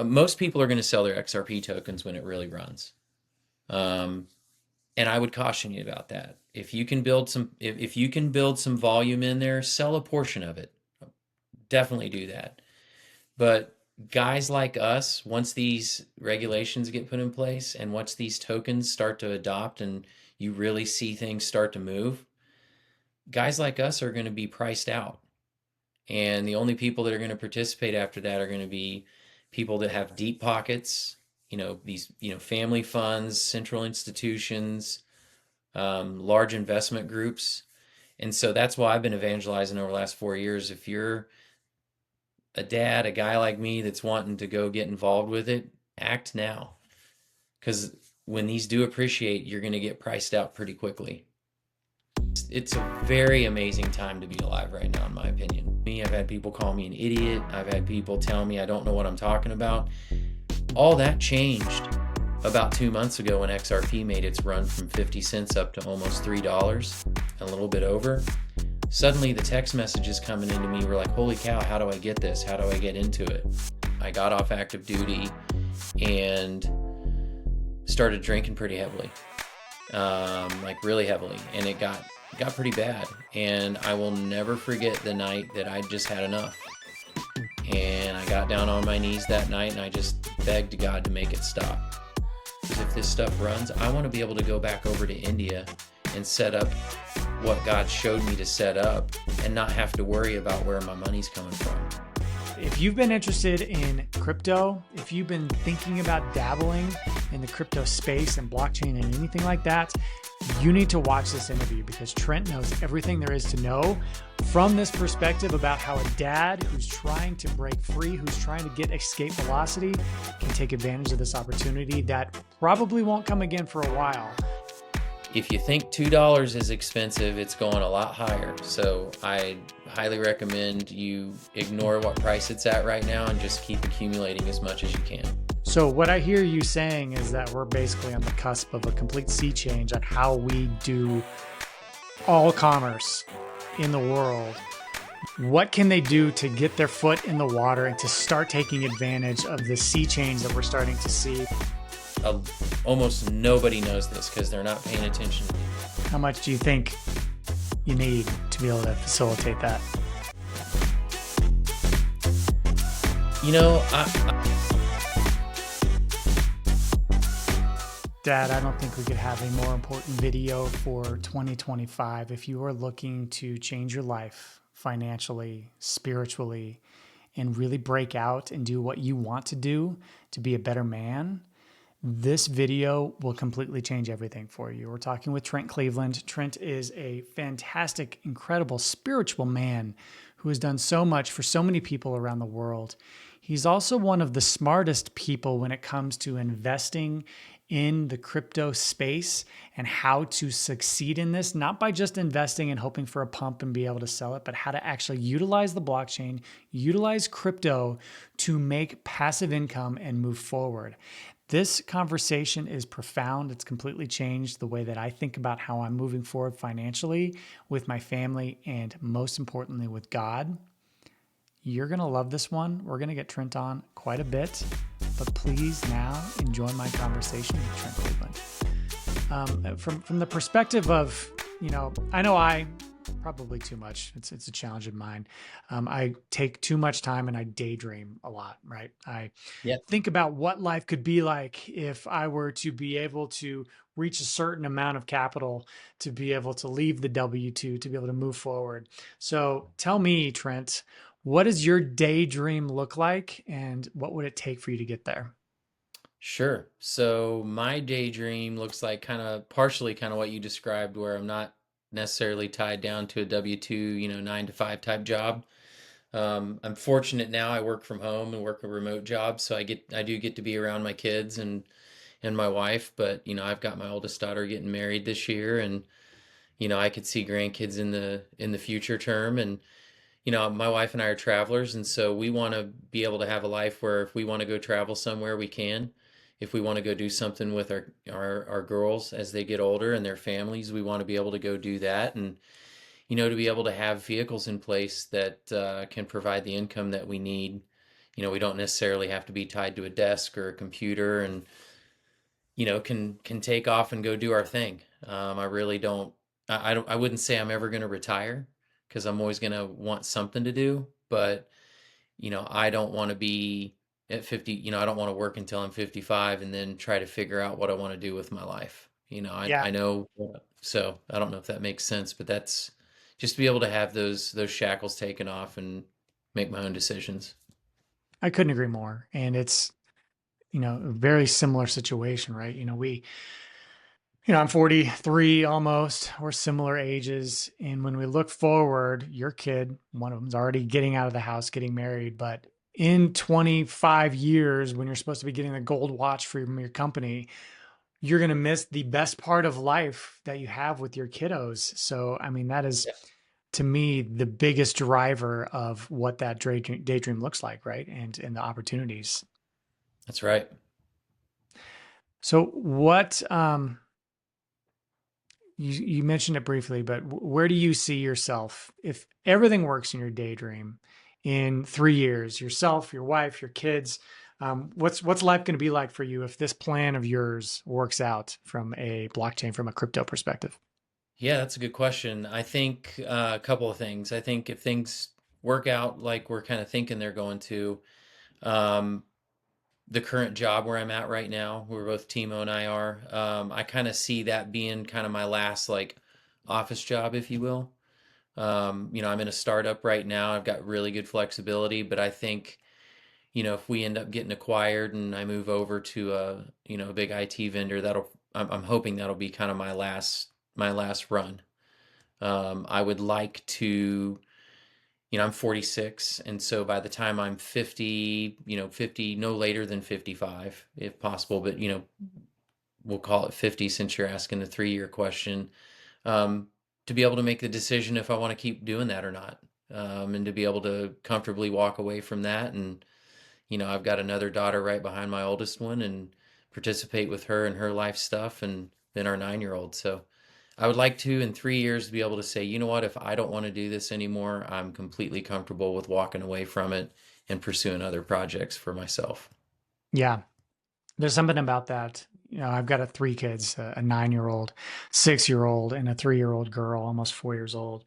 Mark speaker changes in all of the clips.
Speaker 1: Most people are going to sell their XRP tokens when it really runs. Um, and I would caution you about that. If you can build if you can build some volume in there, sell a portion of it. Definitely do that. But guys like us, once these regulations get put in place and once these tokens start to adopt and you really see things start to move, guys like us are going to be priced out. And the only people that are going to participate after that are going to be people that have deep pockets, these, family funds, central institutions, large investment groups. And so that's why I've been evangelizing over the last 4 years. If you're a dad, a guy like me that's wanting to go get involved with it, act now. Because when these do appreciate, you're going to get priced out pretty quickly. It's a very amazing time to be alive right now, in my opinion. I've had people call me an idiot. I've had people tell me I don't know what I'm talking about. All that changed about 2 months ago when XRP made its run from 50 cents up to almost $3, a little bit over. Suddenly the text messages coming into me were like, holy cow, how do I get this? How do I get into it? I got off active duty and started drinking pretty heavily, like really heavily. And it got pretty bad. And I will never forget the night that I just had enough. And I got down on my knees that night and I just begged God to make it stop. Because if this stuff runs, I want to be able to go back over to India and set up what God showed me to set up and not have to worry about where my money's coming from.
Speaker 2: If you've been interested in crypto, if you've been thinking about dabbling in the crypto space and blockchain and anything like that, you need to watch this interview because Trent knows everything there is to know from this perspective about how a dad who's trying to break free, who's trying to get escape velocity, can take advantage of this opportunity that probably won't come again for a while.
Speaker 1: If you think $2 is expensive, it's going a lot higher. So I highly recommend you ignore what price it's at right now and just keep accumulating as much as you can.
Speaker 2: So what I hear you saying is that we're basically on the cusp of a complete sea change on how we do all commerce in the world. What can they do to get their foot in the water and to start taking advantage of the sea change that we're starting to see?
Speaker 1: Almost nobody knows this because they're not paying attention.
Speaker 2: How much do you think you need to be able to facilitate that? Dad, I don't think we could have a more important video for 2025. If you are looking to change your life financially, spiritually, and really break out and do what you want to do to be a better man, this video will completely change everything for you. We're talking with Trent Cleveland. Trent is a fantastic, incredible spiritual man who has done so much for so many people around the world. He's also one of the smartest people when it comes to investing in the crypto space and how to succeed in this, not by just investing and hoping for a pump and be able to sell it, but how to actually utilize the blockchain, utilize crypto to make passive income and move forward. This conversation is profound. It's completely changed the way that I think about how I'm moving forward financially with my family and most importantly with God. You're going to love this one. We're going to get Trent on quite a bit, but please now enjoy my conversation with Trent Cleveland. From the perspective of, I know I probably too much. It's a challenge of mine. I take too much time and I daydream a lot, right? I think about what life could be like if I were to be able to reach a certain amount of capital to be able to leave the W-2, to be able to move forward. So tell me, Trent, what does your daydream look like and what would it take for you to get there?
Speaker 1: Sure. So my daydream looks like partially what you described, where I'm not necessarily tied down to a W-2, 9 to 5 type job. I'm fortunate now. I work from home and work a remote job, so I do get to be around my kids and my wife. But I've got my oldest daughter getting married this year, and I could see grandkids in the future term. And my wife and I are travelers, and so we want to be able to have a life where if we want to go travel somewhere, we can. If we want to go do something with our girls as they get older and their families, we want to be able to go do that. And to be able to have vehicles in place that can provide the income that we need We don't necessarily have to be tied to a desk or a computer, and can take off and go do our thing. I really don't. I wouldn't say I'm ever going to retire because I'm always going to want something to do. But I don't want to be at 50. I don't want to work until I'm 55 and then try to figure out what I want to do with my life.
Speaker 2: Yeah,
Speaker 1: I know. So I don't know if that makes sense, but that's just to be able to have those shackles taken off and make my own decisions.
Speaker 2: I couldn't agree more. And it's, a very similar situation, right? I'm 43 almost. We're similar ages. And when we look forward, your kid, one of them's already getting out of the house, getting married. But in 25 years, when you're supposed to be getting the gold watch from your company, you're going to miss the best part of life that you have with your kiddos. So, I mean, that is
Speaker 1: Yeah,
Speaker 2: to me the biggest driver of what that daydream looks like, right? And the opportunities.
Speaker 1: that's right.
Speaker 2: So, what you mentioned it briefly, but where do you see yourself if everything works in your daydream in 3 years? Yourself, your wife, your kids. What's life going to be like for you if this plan of yours works out from a blockchain, from a crypto perspective?
Speaker 1: Yeah, that's a good question. I think a couple of things. I think if things work out like we're kind of thinking they're going to, um, the current job where I'm at right now, where both Timo and I are, I kind of see that being kind of my last like office job, if you will. I'm in a startup right now. I've got really good flexibility, but I think, if we end up getting acquired and I move over to a big IT vendor, I'm hoping that'll be kind of my last run. I would like to, I'm 46, and so by the time I'm 50, 50, no later than 55, if possible, but, we'll call it 50 since you're asking the 3-year question, um, to be able to make the decision if I want to keep doing that or not, and to be able to comfortably walk away from that. And, I've got another daughter right behind my oldest one and participate with her and her life stuff, and then our 9-year-old. So, I would like to, in 3 years, be able to say, you know what, if I don't want to do this anymore, I'm completely comfortable with walking away from it and pursuing other projects for myself.
Speaker 2: Yeah, there's something about that. I've got three kids, a 9-year-old, 6-year-old, and a 3-year-old girl, almost 4 years old.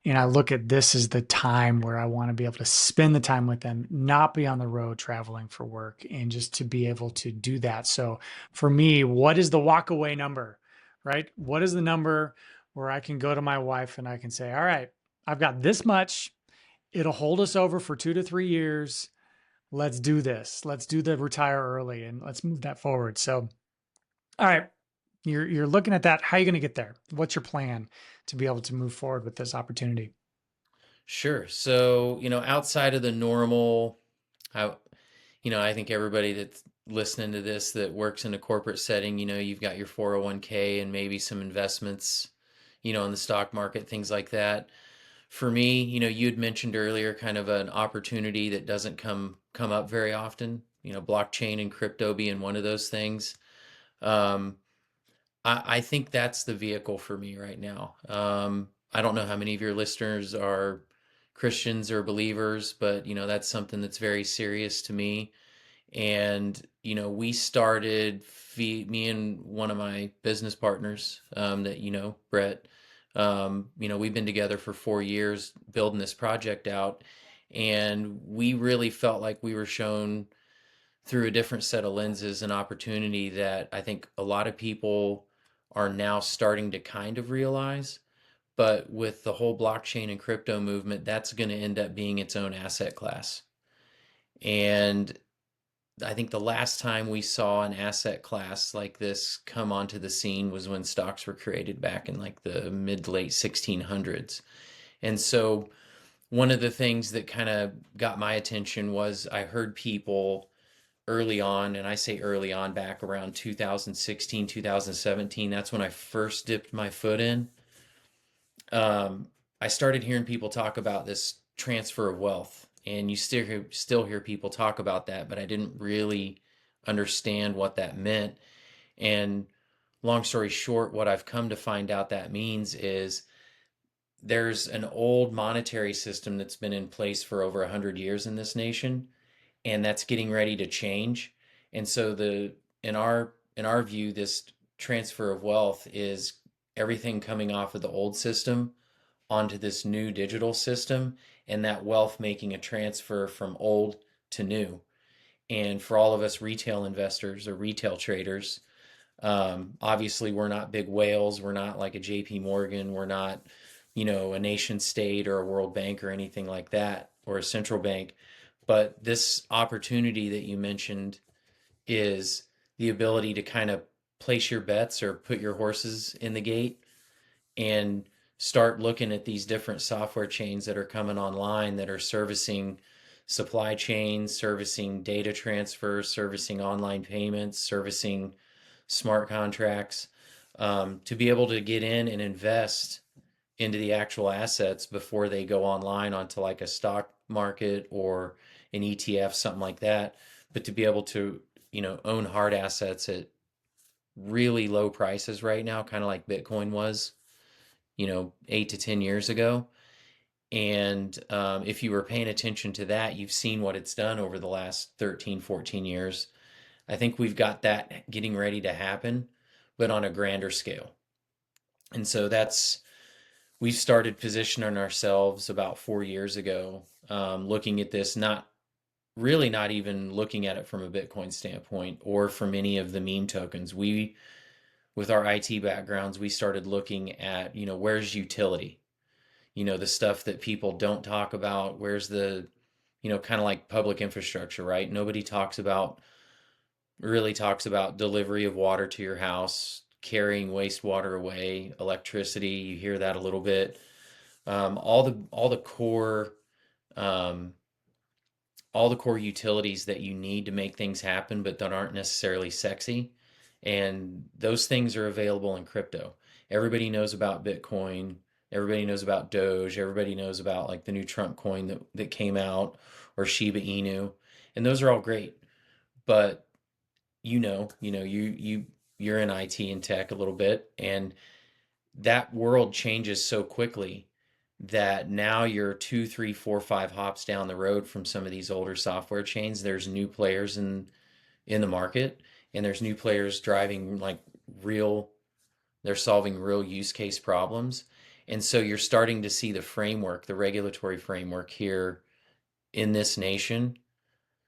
Speaker 2: And I look at this as the time where I want to be able to spend the time with them, not be on the road traveling for work, and just to be able to do that. So for me, what is the walk away number, right? What is the number where I can go to my wife and I can say, all right, I've got this much. It'll hold us over for 2 to 3 years. Let's do this. Let's do the retire early and let's move that forward. So, all right, you're looking at that. How are you going to get there? What's your plan to be able to move forward with this opportunity?
Speaker 1: Sure. So, outside of the normal, I, I think everybody that's listening to this that works in a corporate setting, you've got your 401k and maybe some investments, in the stock market, things like that. For me, you had mentioned earlier kind of an opportunity that doesn't come up very often, blockchain and crypto being one of those things. Um, I think that's the vehicle for me right now. I don't know how many of your listeners are Christians or believers, but that's something that's very serious to me. And we started me and one of my business partners, that Brett. We've been together for 4 years building this project out, and we really felt like we were shown through a different set of lenses an opportunity that I think a lot of people are now starting to kind of realize. But with the whole blockchain and crypto movement, that's going to end up being its own asset class. And I think the last time we saw an asset class like this come onto the scene was when stocks were created back in like the mid to late 1600s. And so one of the things that kind of got my attention was I heard people early on, and I say early on back around 2016, 2017, that's when I first dipped my foot in. Um, I started hearing people talk about this transfer of wealth, and you still hear people talk about that, but I didn't really understand what that meant. And long story short, what I've come to find out that means is there's an old monetary system that's been in place for over 100 years in this nation, and that's getting ready to change. And so in our view, this transfer of wealth is everything coming off of the old system onto this new digital system, and that wealth making a transfer from old to new. And for all of us retail investors or retail traders, obviously we're not big whales. We're not like a JP Morgan. We're not, a nation state or a World Bank or anything like that, or a central bank. But this opportunity that you mentioned is the ability to kind of place your bets or put your horses in the gate and start looking at these different software chains that are coming online that are servicing supply chains, servicing data transfer, servicing online payments, servicing smart contracts, to be able to get in and invest into the actual assets before they go online onto like a stock market or an ETF, something like that. But to be able to, own hard assets at really low prices right now, kind of like Bitcoin was, 8 to 10 years ago. And if you were paying attention to that, you've seen what it's done over the last 13, 14 years. I think we've got that getting ready to happen, but on a grander scale. And so we started positioning ourselves about 4 years ago, looking at this, not even looking at it from a Bitcoin standpoint or from any of the meme tokens. With our IT backgrounds, we started looking at, where's utility? The stuff that people don't talk about. Where's the, kind of like public infrastructure, right? Nobody really talks about delivery of water to your house, carrying wastewater away, electricity. You hear that a little bit. All the core um, all the core utilities that you need to make things happen, but that aren't necessarily sexy. And those things are available in crypto. Everybody knows about Bitcoin. Everybody knows about Doge. Everybody knows about like the new Trump coin that came out, or Shiba Inu. And those are all great. But you're in IT and tech a little bit, and that world changes so quickly that now you're 2, 3, 4, 5 hops down the road from some of these older software chains. There's new players in the market, and there's new players driving like real, they're solving real use case problems. And so you're starting to see the regulatory framework here in this nation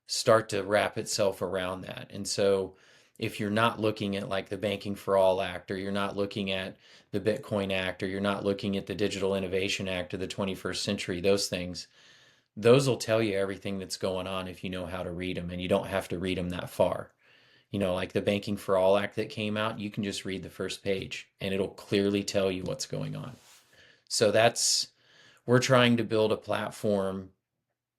Speaker 1: start to wrap itself around that. And so if you're not looking at like the Banking for All Act, or you're not looking at the Bitcoin Act, or you're not looking at the Digital Innovation Act of the 21st century, those will tell you everything that's going on if you know how to read them, and you don't have to read them that far. Like the Banking for All Act that came out, you can just read the first page and it'll clearly tell you what's going on. So we're trying to build a platform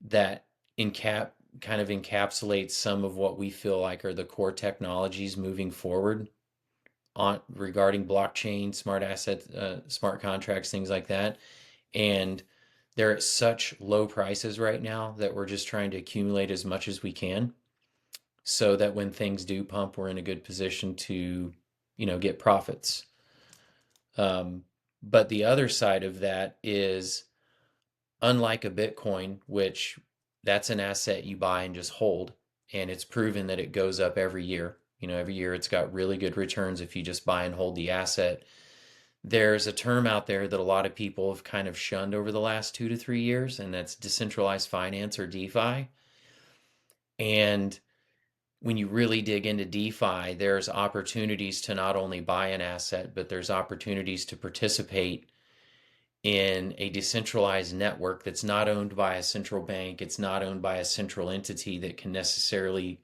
Speaker 1: that encap kind of encapsulates some of what we feel like are the core technologies moving forward on regarding blockchain, smart assets, smart contracts, things like that. And they're at such low prices right now that we're just trying to accumulate as much as we can, so that when things do pump, we're in a good position to, get profits. But the other side of that is, unlike a Bitcoin, which that's an asset you buy and just hold, and it's proven that it goes up every year. Every year it's got really good returns if you just buy and hold the asset. There's a term out there that a lot of people have kind of shunned over the last 2 to 3 years, and that's decentralized finance, or DeFi. And when you really dig into DeFi, there's opportunities to not only buy an asset, but there's opportunities to participate in a decentralized network that's not owned by a central bank. It's not owned by a central entity that can necessarily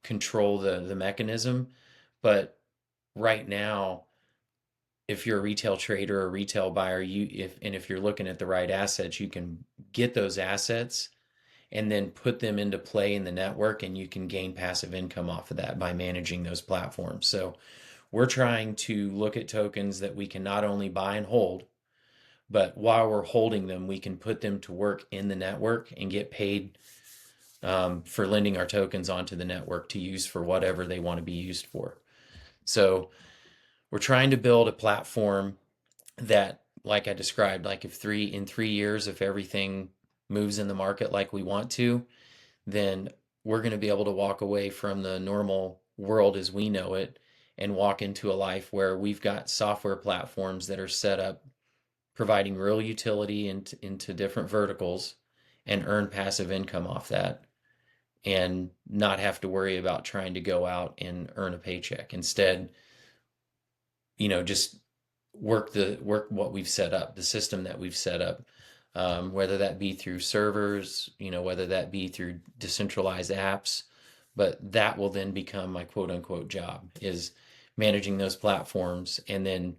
Speaker 1: control the mechanism. But right now, if you're a retail trader or a retail buyer, if you're looking at the right assets, you can get those assets and then put them into play in the network, and you can gain passive income off of that by managing those platforms. So we're trying to look at tokens that we can not only buy and hold, but while we're holding them, we can put them to work in the network and get paid for lending our tokens onto the network to use for whatever they want to be used for. So we're trying to build a platform that, like I described, like in 3 years, if everything moves in the market like we want to, then we're going to be able to walk away from the normal world as we know it and walk into a life where we've got software platforms that are set up providing real utility into different verticals and earn passive income off that and not have to worry about trying to go out and earn a paycheck. Instead, just work what we've set up, the system that we've set up, whether that be through servers, whether that be through decentralized apps, but that will then become my quote unquote job is managing those platforms and then,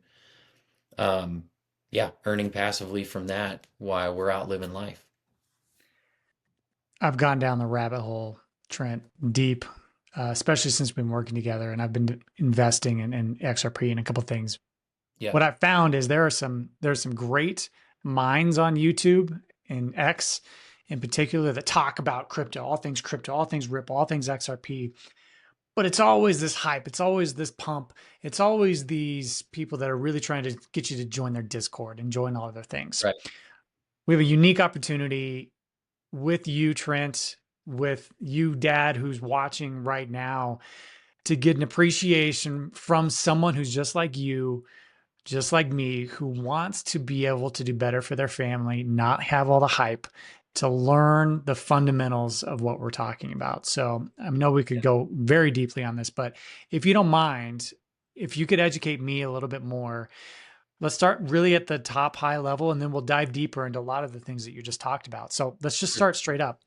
Speaker 1: yeah, earning passively from that while we're out living life.
Speaker 2: I've gone down the rabbit hole, Trent, deep, especially since we've been working together, and I've been investing in XRP and a couple things.
Speaker 1: Yeah,
Speaker 2: What I've found is there's some great minds on YouTube and X in particular that talk about crypto, all things Ripple, all things XRP. But it's always this hype. It's always this pump. It's always these people that are really trying to get you to join their Discord and join all of their things.
Speaker 1: right.
Speaker 2: We have a unique opportunity with you, Trent, with you, Dad, who's watching right now, to get an appreciation from someone who's just like you, just like me, who wants to be able to do better for their family, not have all the hype, to learn the fundamentals of what we're talking about. So I know we could
Speaker 1: Yeah.
Speaker 2: go very deeply on this, but if you don't mind, if you could educate me a little bit more, let's start really at the top high level, and then we'll dive deeper into a lot of the things that you just talked about. So let's just
Speaker 1: Sure.
Speaker 2: start straight up.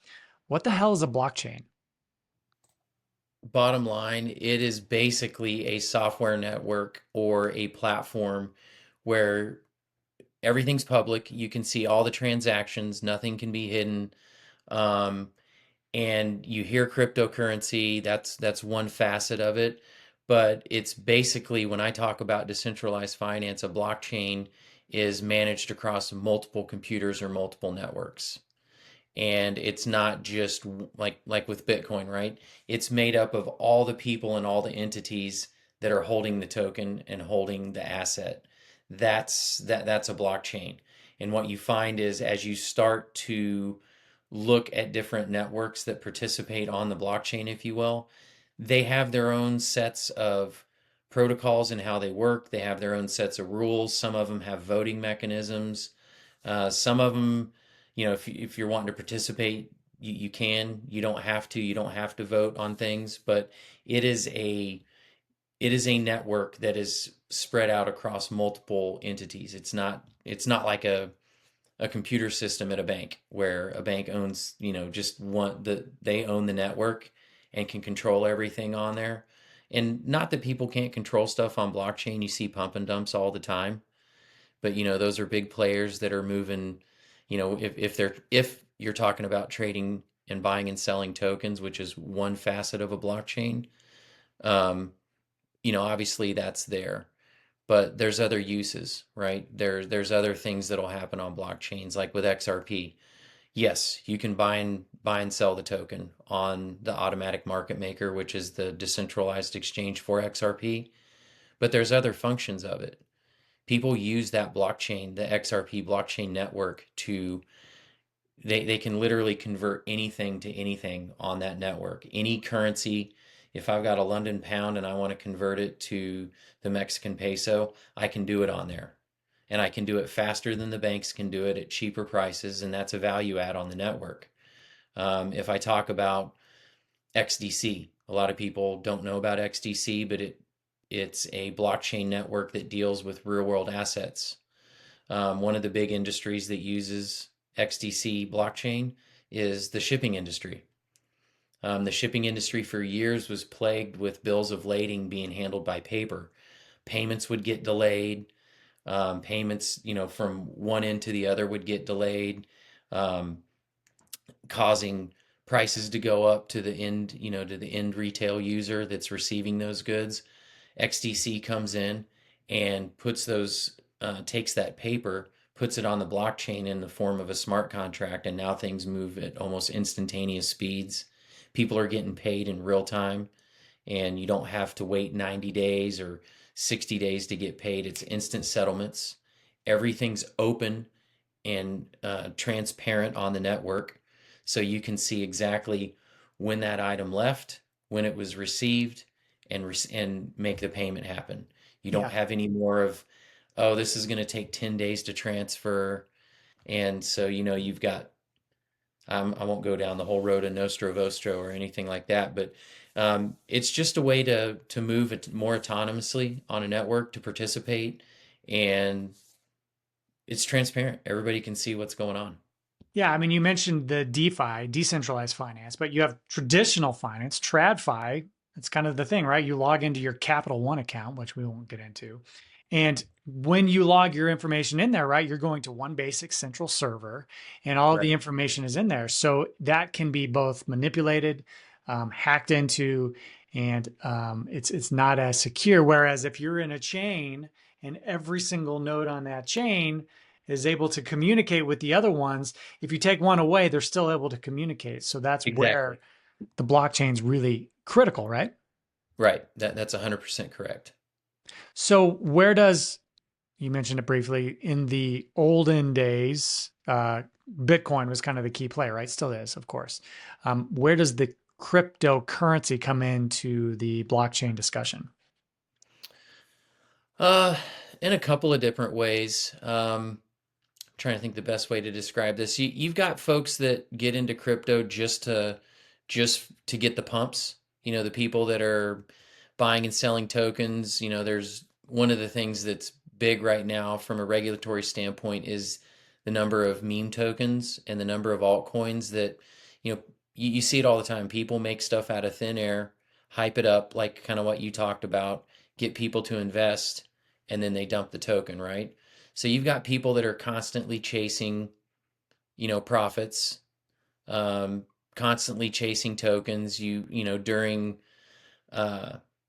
Speaker 2: What the hell is a blockchain?
Speaker 1: Bottom line, it is basically a software network or a platform where everything's public. You can see all the transactions, nothing can be hidden. Um, and you hear cryptocurrency, that's one facet of it. But it's basically when I talk about decentralized finance, a blockchain is managed across multiple computers or multiple networks. And it's not just like with Bitcoin, right? It's made up of all the people and all the entities that are holding the token and holding the asset. That's a blockchain. And what you find is as you start to look at different networks that participate on the blockchain, if you will, they have their own sets of protocols and how they work. They have their own sets of rules. Some of them have voting mechanisms. Some of them, if you're wanting to participate, you can. You don't have to. You don't have to vote on things, but it is a it is a network that is spread out across multiple entities. It's not like a computer system at a bank where a bank owns, just they own the network and can control everything on there. And not that people can't control stuff on blockchain. You see pump and dumps all the time, but those are big players that are moving, if you're talking about trading and buying and selling tokens, which is one facet of a blockchain, um, obviously that's there. But there's other uses, right? There's other things that'll happen on blockchains, like with XRP. Yes, you can buy and sell the token on the automatic market maker, which is the decentralized exchange for XRP. But there's other functions of it. People use that blockchain, the XRP blockchain network, to they can literally convert anything to anything on that network. Any currency, if I've got a London pound and I want to convert it to the Mexican peso, I can do it on there. And I can do it faster than the banks can do it at cheaper prices, and that's a value add on the network. If I talk about XDC, a lot of people don't know about XDC, but it's a blockchain network that deals with real world assets. One of the big industries that uses XDC blockchain is the shipping industry. The shipping industry for years was plagued with bills of lading being handled by paper. Payments would get delayed. Payments, from one end to the other would get delayed, um, causing prices to go up to the end, to the end retail user that's receiving those goods. XDC comes in and takes that paper, puts it on the blockchain in the form of a smart contract, and now things move at almost instantaneous speeds. People are getting paid in real time, and you don't have to wait 90 days or 60 days to get paid. It's instant settlements. Everything's open and transparent on the network. So you can see exactly when that item left, when it was received, and make the payment happen. You don't
Speaker 2: Yeah.
Speaker 1: have any more of, oh, this is going to take 10 days to transfer. And so, you've got, I won't go down the whole road of Nostro Vostro or anything like that, but it's just a way to move it more autonomously on a network to participate, and it's transparent. Everybody can see what's going on.
Speaker 2: Yeah, I mean, you mentioned the DeFi, decentralized finance, but you have traditional finance, TradFi. It's kind of the thing, right? You log into your Capital One account, which we won't get into. And when you log your information in there, right, you're going to one basic central server and all of
Speaker 1: Right.
Speaker 2: the information is in there. So that can be both manipulated, hacked into, and it's not as secure. Whereas if you're in a chain and every single node on that chain is able to communicate with the other ones, if you take one away, they're still able to communicate. So that's where
Speaker 1: Exactly.
Speaker 2: the blockchain's really critical, right?
Speaker 1: Right. That's 100% correct.
Speaker 2: So where does, you mentioned it briefly, in the olden days, Bitcoin was kind of the key player, right? Still is, of course. Where does the cryptocurrency come into the blockchain discussion?
Speaker 1: Uh, in a couple of different ways. Trying to think the best way to describe this. You've got folks that get into crypto just to get the pumps. The people that are buying and selling tokens. There's one of the things that's big right now from a regulatory standpoint is the number of meme tokens and the number of altcoins that, you see it all the time. People make stuff out of thin air, hype it up like kind of what you talked about, get people to invest, and then they dump the token, right? So you've got people that are constantly chasing, profits, um, constantly chasing tokens. Uh,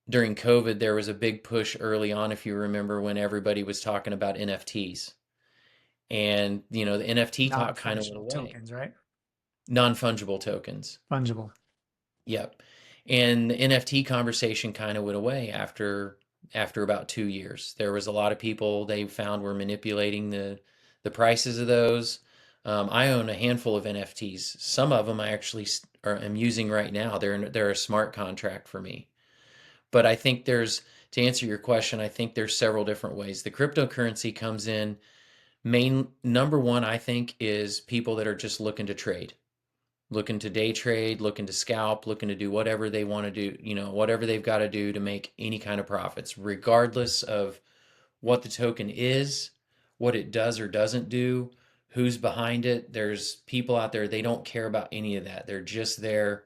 Speaker 1: during COVID, there was a big push early on, if you remember, when everybody was talking about NFTs, and the NFT talk kind of went
Speaker 2: Non-functional
Speaker 1: away.
Speaker 2: tokens, right?
Speaker 1: Non-fungible tokens.
Speaker 2: Fungible.
Speaker 1: Yep. And the NFT conversation kind of went away after about 2 years. There was a lot of people they found were manipulating the prices of those. I own a handful of NFTs. Some of them I actually am using right now. They're a smart contract for me. But I think to answer your question, I think there's several different ways. The cryptocurrency comes in. Main number one, I think, is people that are just looking to trade, looking to day trade, looking to scalp, looking to do whatever they want to do, whatever they've got to do to make any kind of profits, regardless of what the token is, what it does or doesn't do, who's behind it. There's people out there, they don't care about any of that. They're just there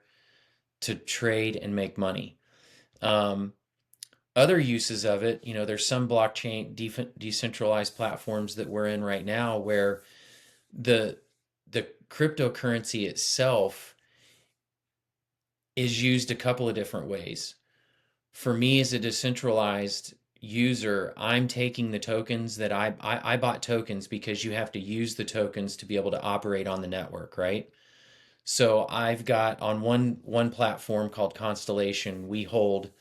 Speaker 1: to trade and make money. Um, Other uses of it, there's some blockchain decentralized platforms that we're in right now where the the cryptocurrency itself is used a couple of different ways. For me as a decentralized user, I'm taking the tokens that I bought tokens because you have to use the tokens to be able to operate on the network, right? So I've got on one platform called Constellation, we hold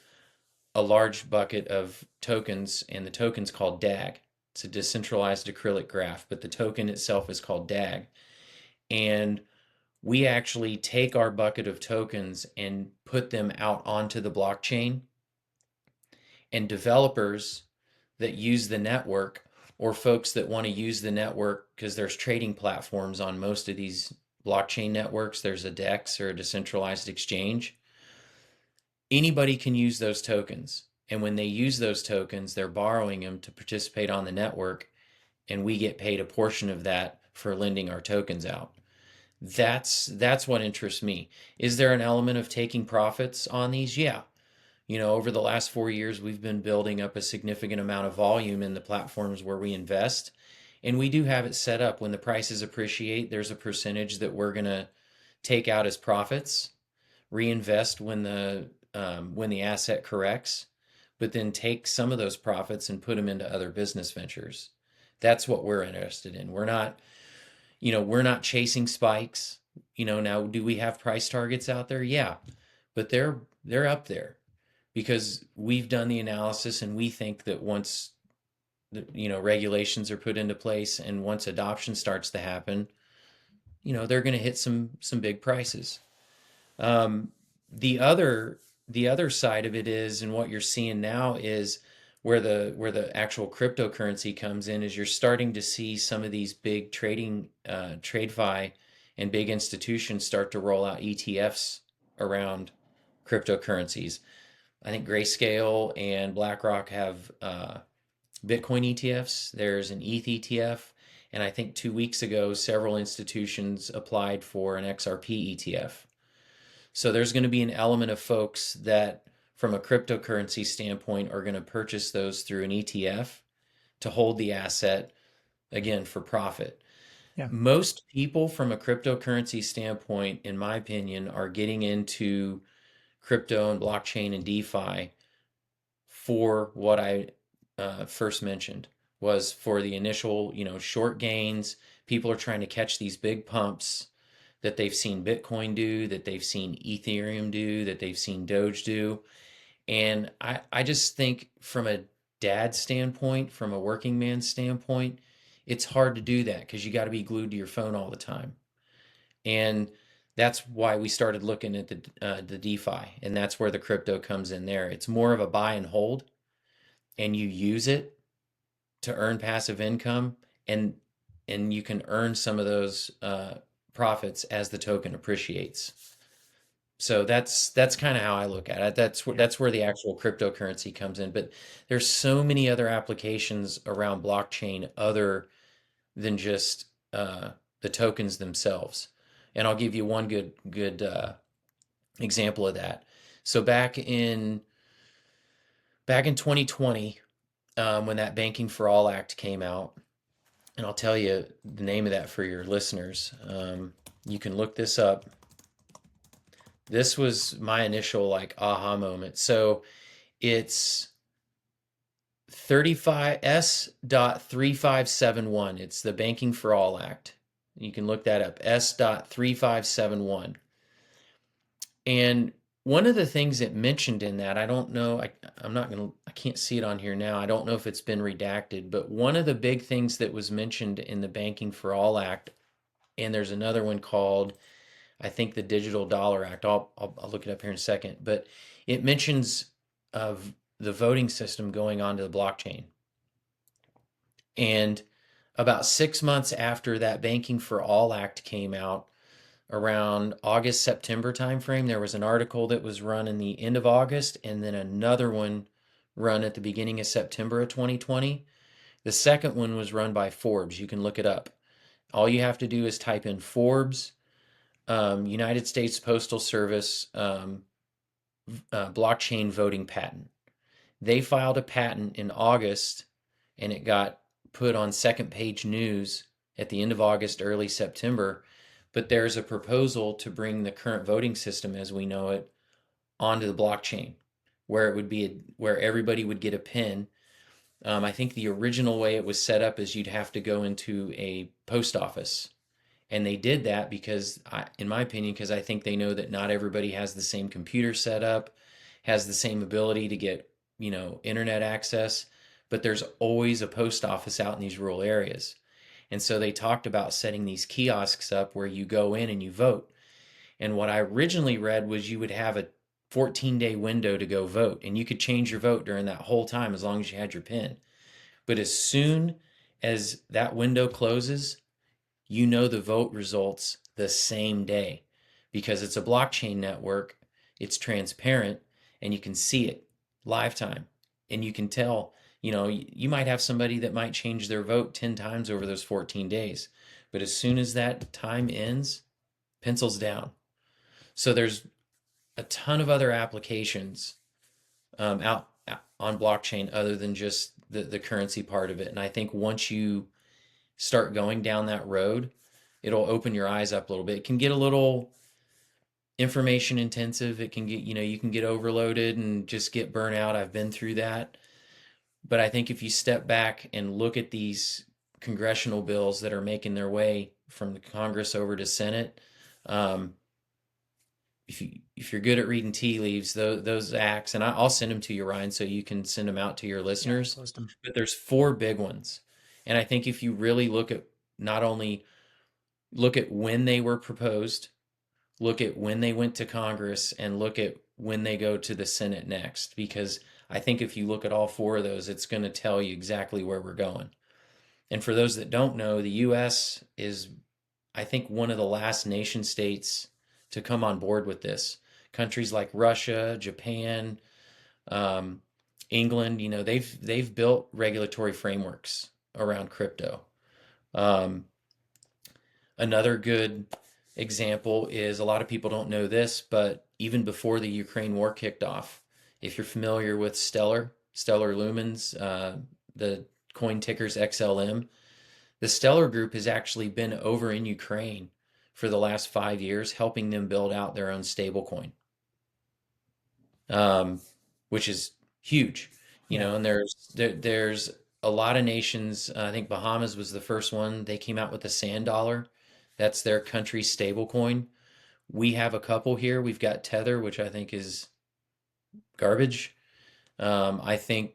Speaker 1: a large bucket of tokens, and the token's called DAG. It's a decentralized acrylic graph, but the token itself is called DAG. And we actually take our bucket of tokens and put them out onto the blockchain, and developers that use the network, or folks that want to use the network, because there's trading platforms on most of these blockchain networks. There's a DEX or a decentralized exchange. Anybody can use those tokens. And when they use those tokens, they're borrowing them to participate on the network, and we get paid a portion of that for lending our tokens out. That's what interests me. Is there an element of taking profits on these? Yeah. Over the last 4 years, we've been building up a significant amount of volume in the platforms where we invest. And we do have it set up when the prices appreciate, there's a percentage that we're going to take out as profits, reinvest when the asset corrects, but then take some of those profits and put them into other business ventures. That's what we're interested in. We're not chasing spikes. Now do we have price targets out there? Yeah, but they're up there because we've done the analysis, and we think that once regulations are put into place and once adoption starts to happen, they're going to hit some big prices. Um, the other the other side of it is, and what you're seeing now is where the actual cryptocurrency comes in is you're starting to see some of these big trading TradeFi and big institutions start to roll out ETFs around cryptocurrencies. I think Grayscale and BlackRock have Bitcoin ETFs. There's an ETH ETF, and I think 2 weeks ago several institutions applied for an XRP ETF. So there's going to be an element of folks that, from a cryptocurrency standpoint, are going to purchase those through an ETF to hold the asset, again, for profit.
Speaker 2: Yeah.
Speaker 1: Most people, from a cryptocurrency standpoint, in my opinion, are getting into crypto and blockchain and DeFi for what I first mentioned, was for the initial, short gains. People are trying to catch these big pumps that they've seen Bitcoin do, that they've seen Ethereum do, that they've seen Doge do. And I just think, from a dad standpoint, from a working man standpoint, it's hard to do that because you got to be glued to your phone all the time. And that's why we started looking at the DeFi, and that's where the crypto comes in there. It's more of a buy and hold, and you use it to earn passive income, and you can earn some of those profits as the token appreciates. So that's kind of how I look at it.
Speaker 2: Yeah.
Speaker 1: That's where the actual cryptocurrency comes in. But there's so many other applications around blockchain other than just the tokens themselves. And I'll give you one good example of that. So back in 2020, when that Banking for All Act came out, and I'll tell you the name of that for your listeners. You can look this up. This was my initial like aha moment. So it's 35 S.3571. It's the Banking for All Act. You can look that up. S.3571. And one of the things it mentioned in that, I don't know, I can't see it on here now. I don't know if it's been redacted, but one of the big things that was mentioned in the Banking for All Act, and there's another one called, I think, the Digital Dollar Act. I'll look it up here in a second, but it mentions of the voting system going onto the blockchain. And about 6 months after that Banking for All Act came out, around August, September timeframe, there was an article that was run in the end of August, and then another one run at the beginning of September of 2020. The second one was run by Forbes. You can look it up. All you have to do is type in Forbes, United States Postal Service, blockchain voting patent. They filed a patent in August, and it got put on second page news at the end of August, early September. But there's a proposal to bring the current voting system as we know it onto the blockchain, where it would be where everybody would get a pin. I think the original way it was set up is you'd have to go into a post office, and they did that because, in my opinion, because I think they know that not everybody has the same computer setup, has the same ability to get, internet access, but there's always a post office out in these rural areas. And so they talked about setting these kiosks up where you go in and you vote. And what I originally read was you would have a 14-day window to go vote, and you could change your vote during that whole time as long as you had your PIN. But as soon as that window closes, the vote results the same day because it's a blockchain network, it's transparent, and you can see it live time. And you can tell, you might have somebody that might change their vote 10 times over those 14 days. But as soon as that time ends, pencils down. So there's a ton of other applications out on blockchain other than just the currency part of it. And I think once you start going down that road, it'll open your eyes up a little bit. It can get a little information intensive. It can get, you can get overloaded and just get burnt out. I've been through that. But I think if you step back and look at these congressional bills that are making their way from the Congress over to Senate, um, if you're good at reading tea leaves, those acts, and I'll send them to you, Ryan, so you can send them out to your
Speaker 2: Yeah.
Speaker 1: listeners.
Speaker 2: Post them.
Speaker 1: But there's four big ones, and I think if you really look at, not only look at when they were proposed, look at when they went to Congress, and look at when they go to the Senate next, because I think if you look at all four of those, it's going to tell you exactly where we're going. And for those that don't know, the US is, I think, one of the last nation states to come on board with this. Countries like Russia, Japan, um, England, they've built regulatory frameworks around crypto. Um, Another good example is, a lot of people don't know this, but even before the Ukraine war kicked off, if you're familiar with Stellar Lumens, the coin ticker's XLM, the Stellar Group has actually been over in Ukraine for the last 5 years, helping them build out their own stablecoin, um, which is huge.
Speaker 2: Yeah.
Speaker 1: And there's a lot of nations. I think Bahamas was the first one. They came out with the sand dollar. That's their country stablecoin. We have a couple here. We've got Tether, which I think is garbage. I think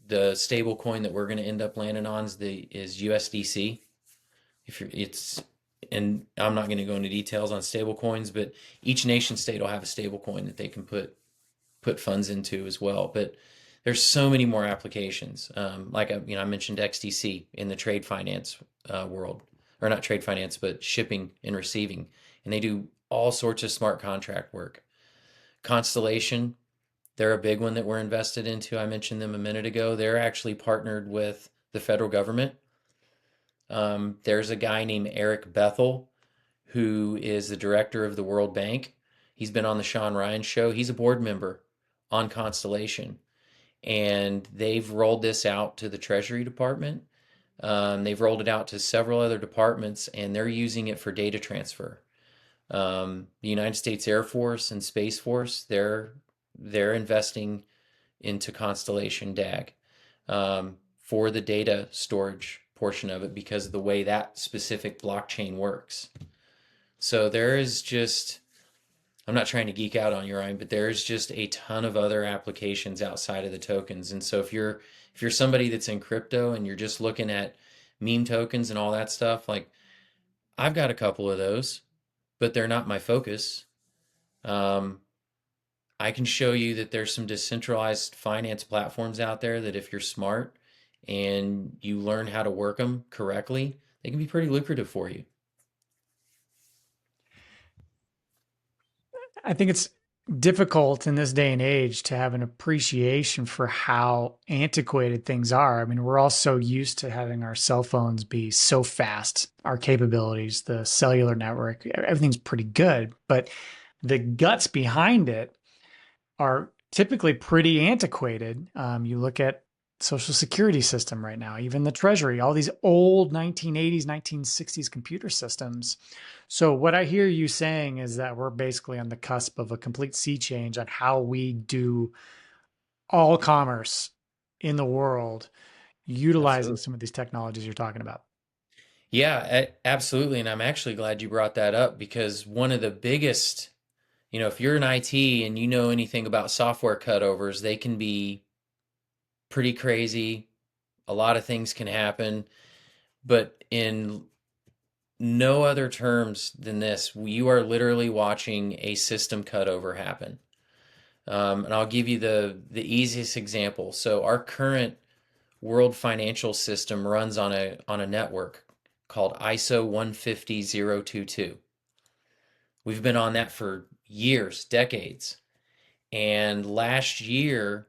Speaker 1: the stablecoin that we're going to end up landing on is USDC. And I'm not going to go into details on stablecoins, but each nation state will have a stablecoin that they can put funds into as well. But there's so many more applications. Like I mentioned XTC in the trade finance world, or not trade finance, but shipping and receiving, and they do all sorts of smart contract work. Constellation, they're a big one that we're invested into. I mentioned them a minute ago. They're actually partnered with the federal government. There's a guy named Eric Bethel, who is the director of the World Bank. He's been on the Sean Ryan show. He's a board member on Constellation. And they've rolled this out to the Treasury Department. They've rolled it out to several other departments, and they're using it for data transfer. The United States Air Force and Space Force, they're investing into Constellation DAG for the data storage portion of it, because of the way that specific blockchain works. So there is just, I'm not trying to geek out on you, Ryan, but there's just a ton of other applications outside of the tokens. And so if you're somebody that's in crypto and you're just looking at meme tokens and all that stuff, like, I've got a couple of those, but they're not my focus. I can show you that there's some decentralized finance platforms out there that, if you're smart and you learn how to work them correctly, they can be pretty lucrative for you.
Speaker 2: I think it's difficult in this day and age to have an appreciation for how antiquated things are. I mean, we're all so used to having our cell phones be so fast, our capabilities, the cellular network, everything's pretty good, but the guts behind it are typically pretty antiquated. You look at Social Security system right now, even the Treasury, all these old 1980s, 1960s computer systems. So what I hear you saying is that we're basically on the cusp of a complete sea change on how we do all commerce in the world, utilizing
Speaker 1: Absolutely.
Speaker 2: some of these technologies you're talking about.
Speaker 1: Yeah, absolutely. And I'm actually glad you brought that up, because one of the biggest, if you're in IT and you know anything about software cutovers, they can be pretty crazy. A lot of things can happen, but in no other terms than this, you are literally watching a system cutover happen. And I'll give you the easiest example. So our current world financial system runs on a network called ISO 150022. We've been on that for years, decades. And last year,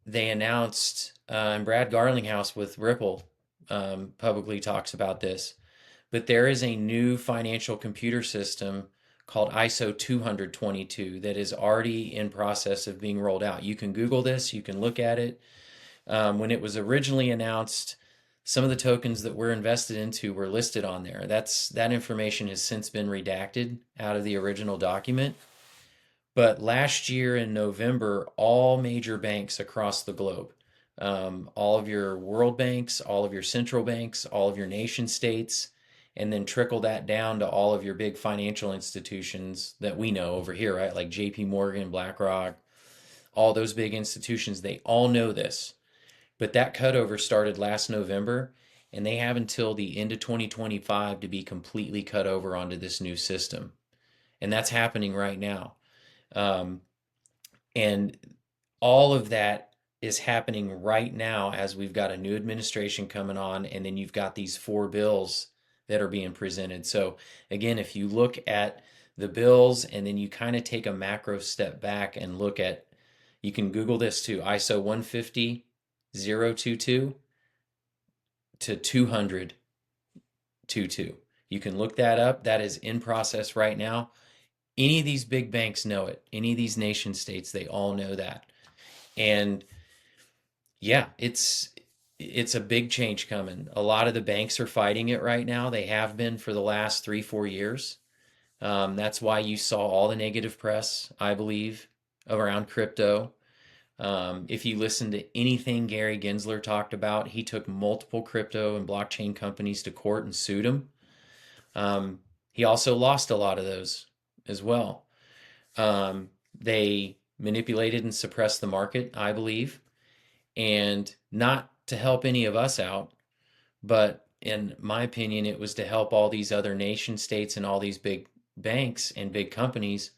Speaker 1: they announced, and Brad Garlinghouse with Ripple publicly talks about this, but there is a new financial computer system called ISO 20022 that is already in process of being rolled out. You can Google this, you can look at it. When it was originally announced, some of the tokens that were invested into were listed on there. That information has since been redacted out of the original document. But last year in November, all major banks across the globe, all of your world banks, all of your central banks, all of your nation states, and then trickle that down to all of your big financial institutions that we know over here, right? Like JP Morgan, BlackRock, all those big institutions, they all know this. But that cutover started last November, and they have until the end of 2025 to be completely cut over onto this new system. and that's happening right now. Um, and all of that is happening right now as we've got a new administration coming on, and then you've got these four bills that are being presented. So again, if you look at the bills and then you kind of take a macro step back and look at, you can Google this too, ISO 150.022 to 200.22. You can look that up. That is in process right now. Any of these big banks know it. Any of these nation states, they all know that. And yeah, it's a big change coming. A lot of the banks are fighting it right now. They have been for the last 3, 4 years. That's why you saw all the negative press, I believe, around crypto. If you listen to anything Gary Gensler talked about, he took multiple crypto and blockchain companies to court and sued them. He also lost a lot of those as well. They manipulated and suppressed the market, I believe, and not to help any of us out, but in my opinion, it was to help all these other nation states and all these big banks and big companies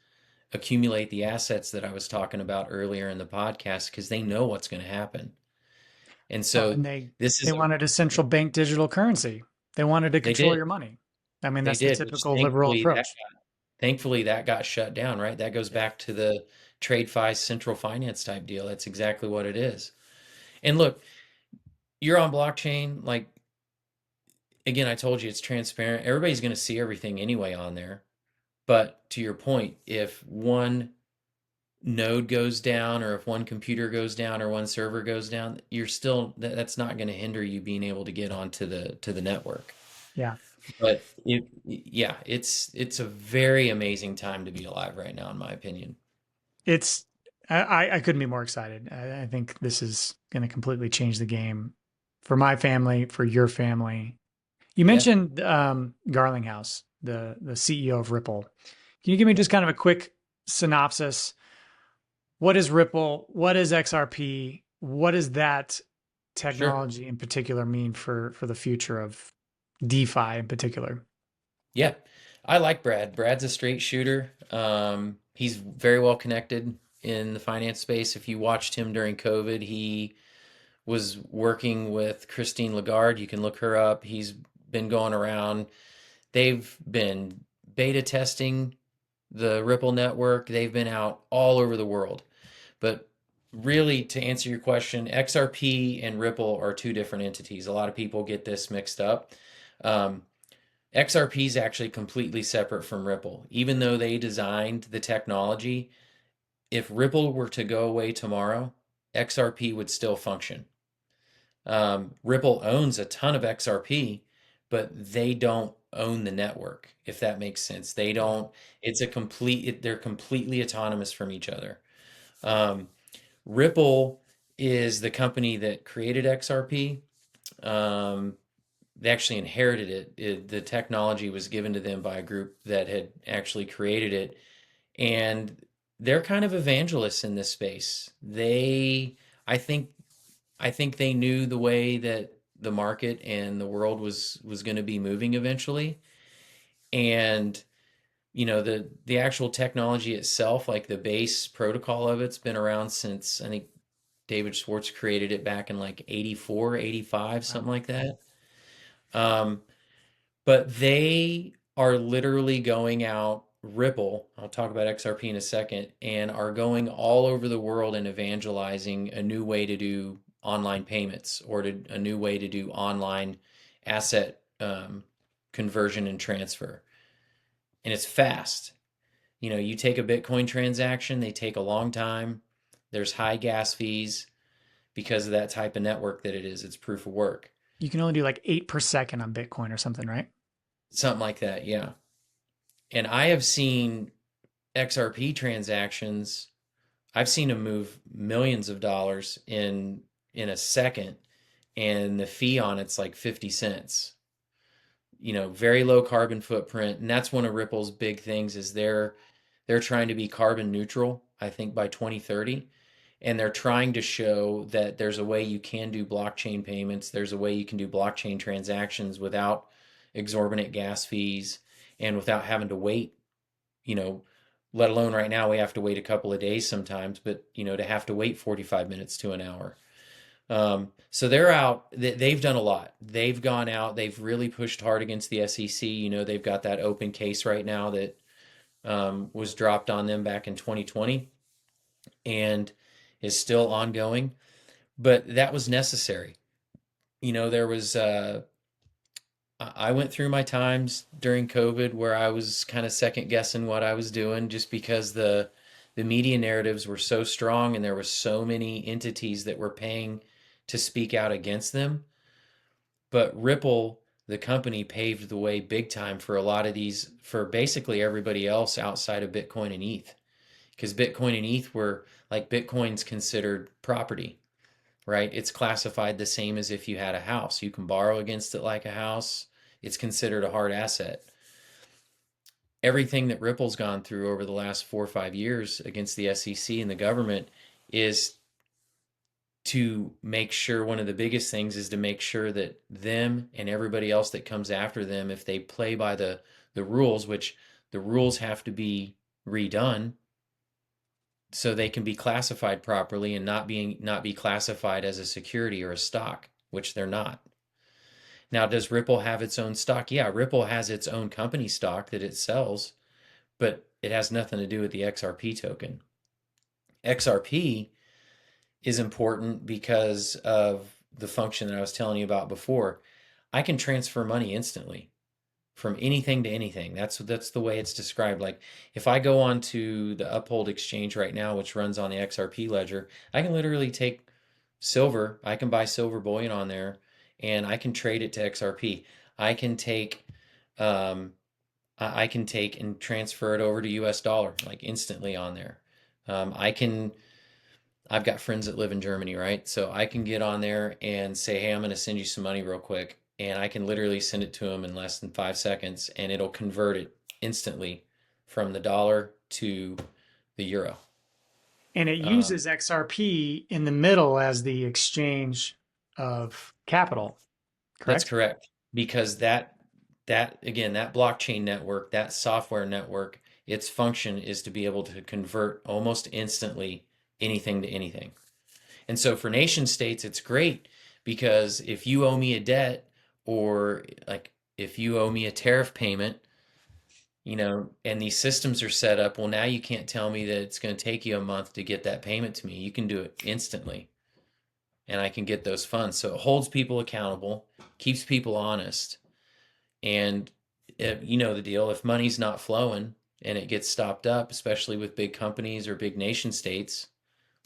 Speaker 1: accumulate the assets that I was talking about earlier in the podcast because they know what's going to happen. And
Speaker 2: Well,
Speaker 1: so
Speaker 2: and
Speaker 1: this
Speaker 2: they
Speaker 1: is
Speaker 2: wanted a central bank digital currency. They wanted to
Speaker 1: they
Speaker 2: control
Speaker 1: did
Speaker 2: your money. I mean,
Speaker 1: they
Speaker 2: that's the
Speaker 1: did, which
Speaker 2: typical liberal approach.
Speaker 1: thankfully that got shut down, right? That goes
Speaker 2: Yeah.
Speaker 1: back to the TradeFi central finance type deal. That's exactly what it is. And look, you're on blockchain, like again, I told you it's transparent. Everybody's going to see everything anyway on there. But to your point, if one node goes down or if one computer goes down or one server goes down, you're still that's not going to hinder you being able to get onto the network.
Speaker 2: Yeah.
Speaker 1: But yeah, it's a very amazing time to be alive right now, in my opinion.
Speaker 2: It's, I couldn't be more excited. I think this is going to completely change the game for my family, for your family. You
Speaker 1: Yeah,
Speaker 2: mentioned Garlinghouse, the CEO of Ripple. Can you give me
Speaker 1: yeah,
Speaker 2: just kind of a quick synopsis? What is Ripple? What is XRP? What does that
Speaker 1: sure.
Speaker 2: technology in particular mean for the future of DeFi in particular?
Speaker 1: Yeah, I like Brad. Brad's a straight shooter. He's very well connected in the finance space. If you watched him during COVID, he was working with Christine Lagarde. You can look her up. He's been going around. They've been beta testing the Ripple network. They've been out all over the world. But really, to answer your question, XRP and Ripple are two different entities. A lot of people get this mixed up. Um, XRP is actually completely separate from Ripple. Even though they designed the technology, if Ripple were to go away tomorrow, XRP would still function. Ripple owns a ton of XRP, but they don't own the network, if that makes sense. They
Speaker 2: Yeah.
Speaker 1: don't, it's a they're completely autonomous from each other. Um, Ripple is the company that created XRP. Um, they actually inherited the technology was given to them by a group that had actually created it. And they're kind of evangelists in this space. I think I think they knew the way that the market and the world was going to be moving eventually. And the actual technology itself, like the base protocol of it's been around since I think David Schwartz created it back in like 84, 85,
Speaker 2: Wow.
Speaker 1: something like that. Um, but they are literally going out, Ripple, I'll talk about XRP in a second, and are going all over the world and evangelizing a new way to do online payments or a new way to do online asset conversion and transfer. And it's fast. You take a Bitcoin transaction, they take a long time. There's high gas fees because of that type of network that it is. It's proof of work.
Speaker 2: You can only do like 8 per second on Bitcoin or something, right?
Speaker 1: Something like that, yeah. And I have seen XRP transactions, I've seen them move millions of dollars in a second, and the fee on it's like 50 cents. Very low carbon footprint, and that's one of Ripple's big things is they're trying to be carbon neutral, I think by 2030, and they're trying to show that there's a way you can do blockchain payments, there's a way you can do blockchain transactions without exorbitant gas fees and without having to wait you know, let alone right now, we have to wait a couple of days sometimes, but, to have to wait 45 minutes to an hour. So they're out, they've done a lot. They've gone out, they've really pushed hard against the SEC. They've got that open case right now that was dropped on them back in 2020 and is still ongoing. But that was necessary. There was, I went through my times during COVID where I was kind of second guessing what I was doing just because the media narratives were so strong and there were so many entities that were paying to speak out against them. But Ripple, the company, paved the way big time for a lot of these, for basically everybody else outside of Bitcoin and ETH. Because Bitcoin and ETH were like Bitcoin's considered property, right? It's classified the same as if you had a house. You can borrow against it like a house. It's considered a hard asset. Everything that Ripple's gone through over the last 4 or 5 years against the SEC and the government is to make sure, one of the biggest things is to make sure that them and everybody else that comes after them, if they play by the rules, which the rules have to be redone so they can be classified properly and not be classified as a security or a stock, which they're not. Now, does Ripple have its own stock? Yeah, Ripple has its own company stock that it sells, but it has nothing to do with the XRP token. XRP is important because of the function that I was telling you about before. I can transfer money instantly from anything to anything. That's the way it's described. Like if I go on to the Uphold exchange right now, which runs on the XRP ledger, I can literally take silver. I can buy silver bullion on there, and I can trade it to XRP. I can take, I can take and transfer it over to US dollar like instantly on there. I can. I've got friends that live in Germany, right? So I can get on there and say, hey, I'm going to send you some money real quick. And I can literally send it to them in less than 5 seconds, and it'll convert it instantly from the dollar to the euro.
Speaker 2: And it
Speaker 1: Um,
Speaker 2: uses XRP in the middle as the exchange of capital,
Speaker 1: that's
Speaker 2: correct?
Speaker 1: correct. Because that again, that blockchain network, that software network, its function is to be able to convert almost instantly anything to anything. And so for nation states, it's great because if you owe me a debt, or like if you owe me a tariff payment, and these systems are set up, well, now you can't tell me that it's going to take you a month to get that payment to me. You can do it instantly, and I can get those funds. So it holds people accountable, keeps people honest. And you know the deal. If money's not flowing and it gets stopped up, especially with big companies or big nation states,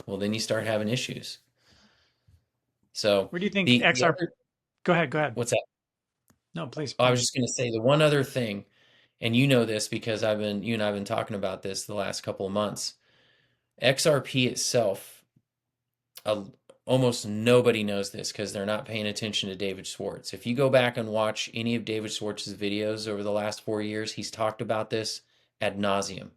Speaker 1: well, then you start having issues. So
Speaker 2: Where do you think
Speaker 1: the
Speaker 2: XRP?
Speaker 1: other,
Speaker 2: Go ahead. Go ahead.
Speaker 1: what's that?
Speaker 2: No, please,
Speaker 1: Oh, I was
Speaker 2: please.
Speaker 1: just going to say the one other thing, and you know this because you and I have been talking about this the last couple of months. XRP itself, uh, almost nobody knows this because they're not paying attention to David Schwartz. If you go back and watch any of David Schwartz's videos over the last 4 years, he's talked about this ad nauseum.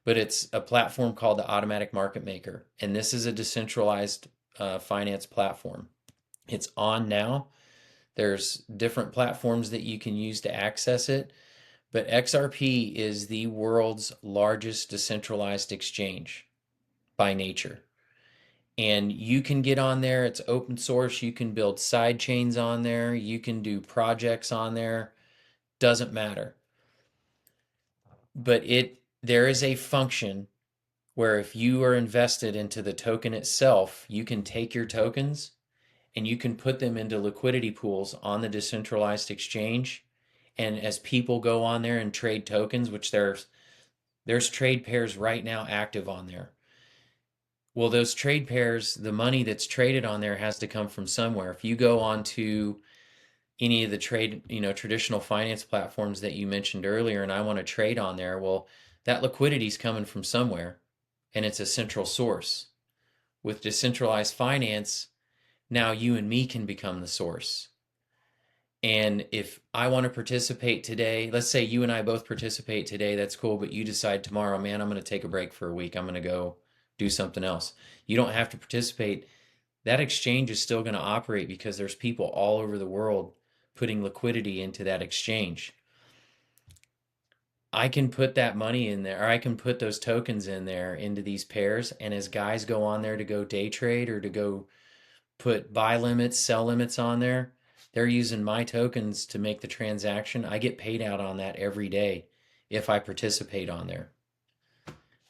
Speaker 1: But it's a platform called the Automatic Market Maker, and this is a decentralized finance platform. It's on now. There's different platforms that you can use to access it, but XRP is the world's largest decentralized exchange by nature. And you can get on there, it's open source, you can build side chains on there, you can do projects on there, doesn't matter. But there is a function where if you are invested into the token itself, you can take your tokens and you can put them into liquidity pools on the decentralized exchange. And as people go on there and trade tokens, which there's trade pairs right now active on there. Well, those trade pairs, the money that's traded on there has to come from somewhere. If you go on to any of the traditional finance platforms that you mentioned earlier, and I want to trade on there, well, that liquidity is coming from somewhere, and it's a central source. With decentralized finance, now you and me can become the source. And if I want to participate today, let's say you and I both participate today, that's cool, but you decide tomorrow, man, I'm going to take a break for a week. I'm going to go do something else. You don't have to participate. That exchange is still going to operate because there's people all over the world putting liquidity into that exchange. I can put that money in there, or I can put those tokens in there into these pairs. And as guys go on there to go day trade or to go put buy limits, sell limits on there, they're using my tokens to make the transaction. I get paid out on that every day if I participate on there.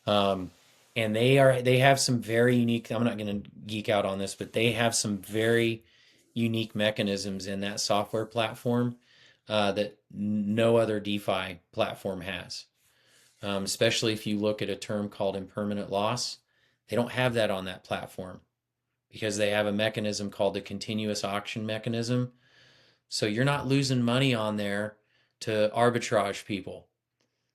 Speaker 1: Um, and they have some very unique, I'm not going to geek out on this, but they have some very unique mechanisms in that software platform that no other DeFi platform has. Especially if you look at a term called impermanent loss, they don't have that on that platform because they have a mechanism called the continuous auction mechanism. So you're not losing money on there to arbitrage people.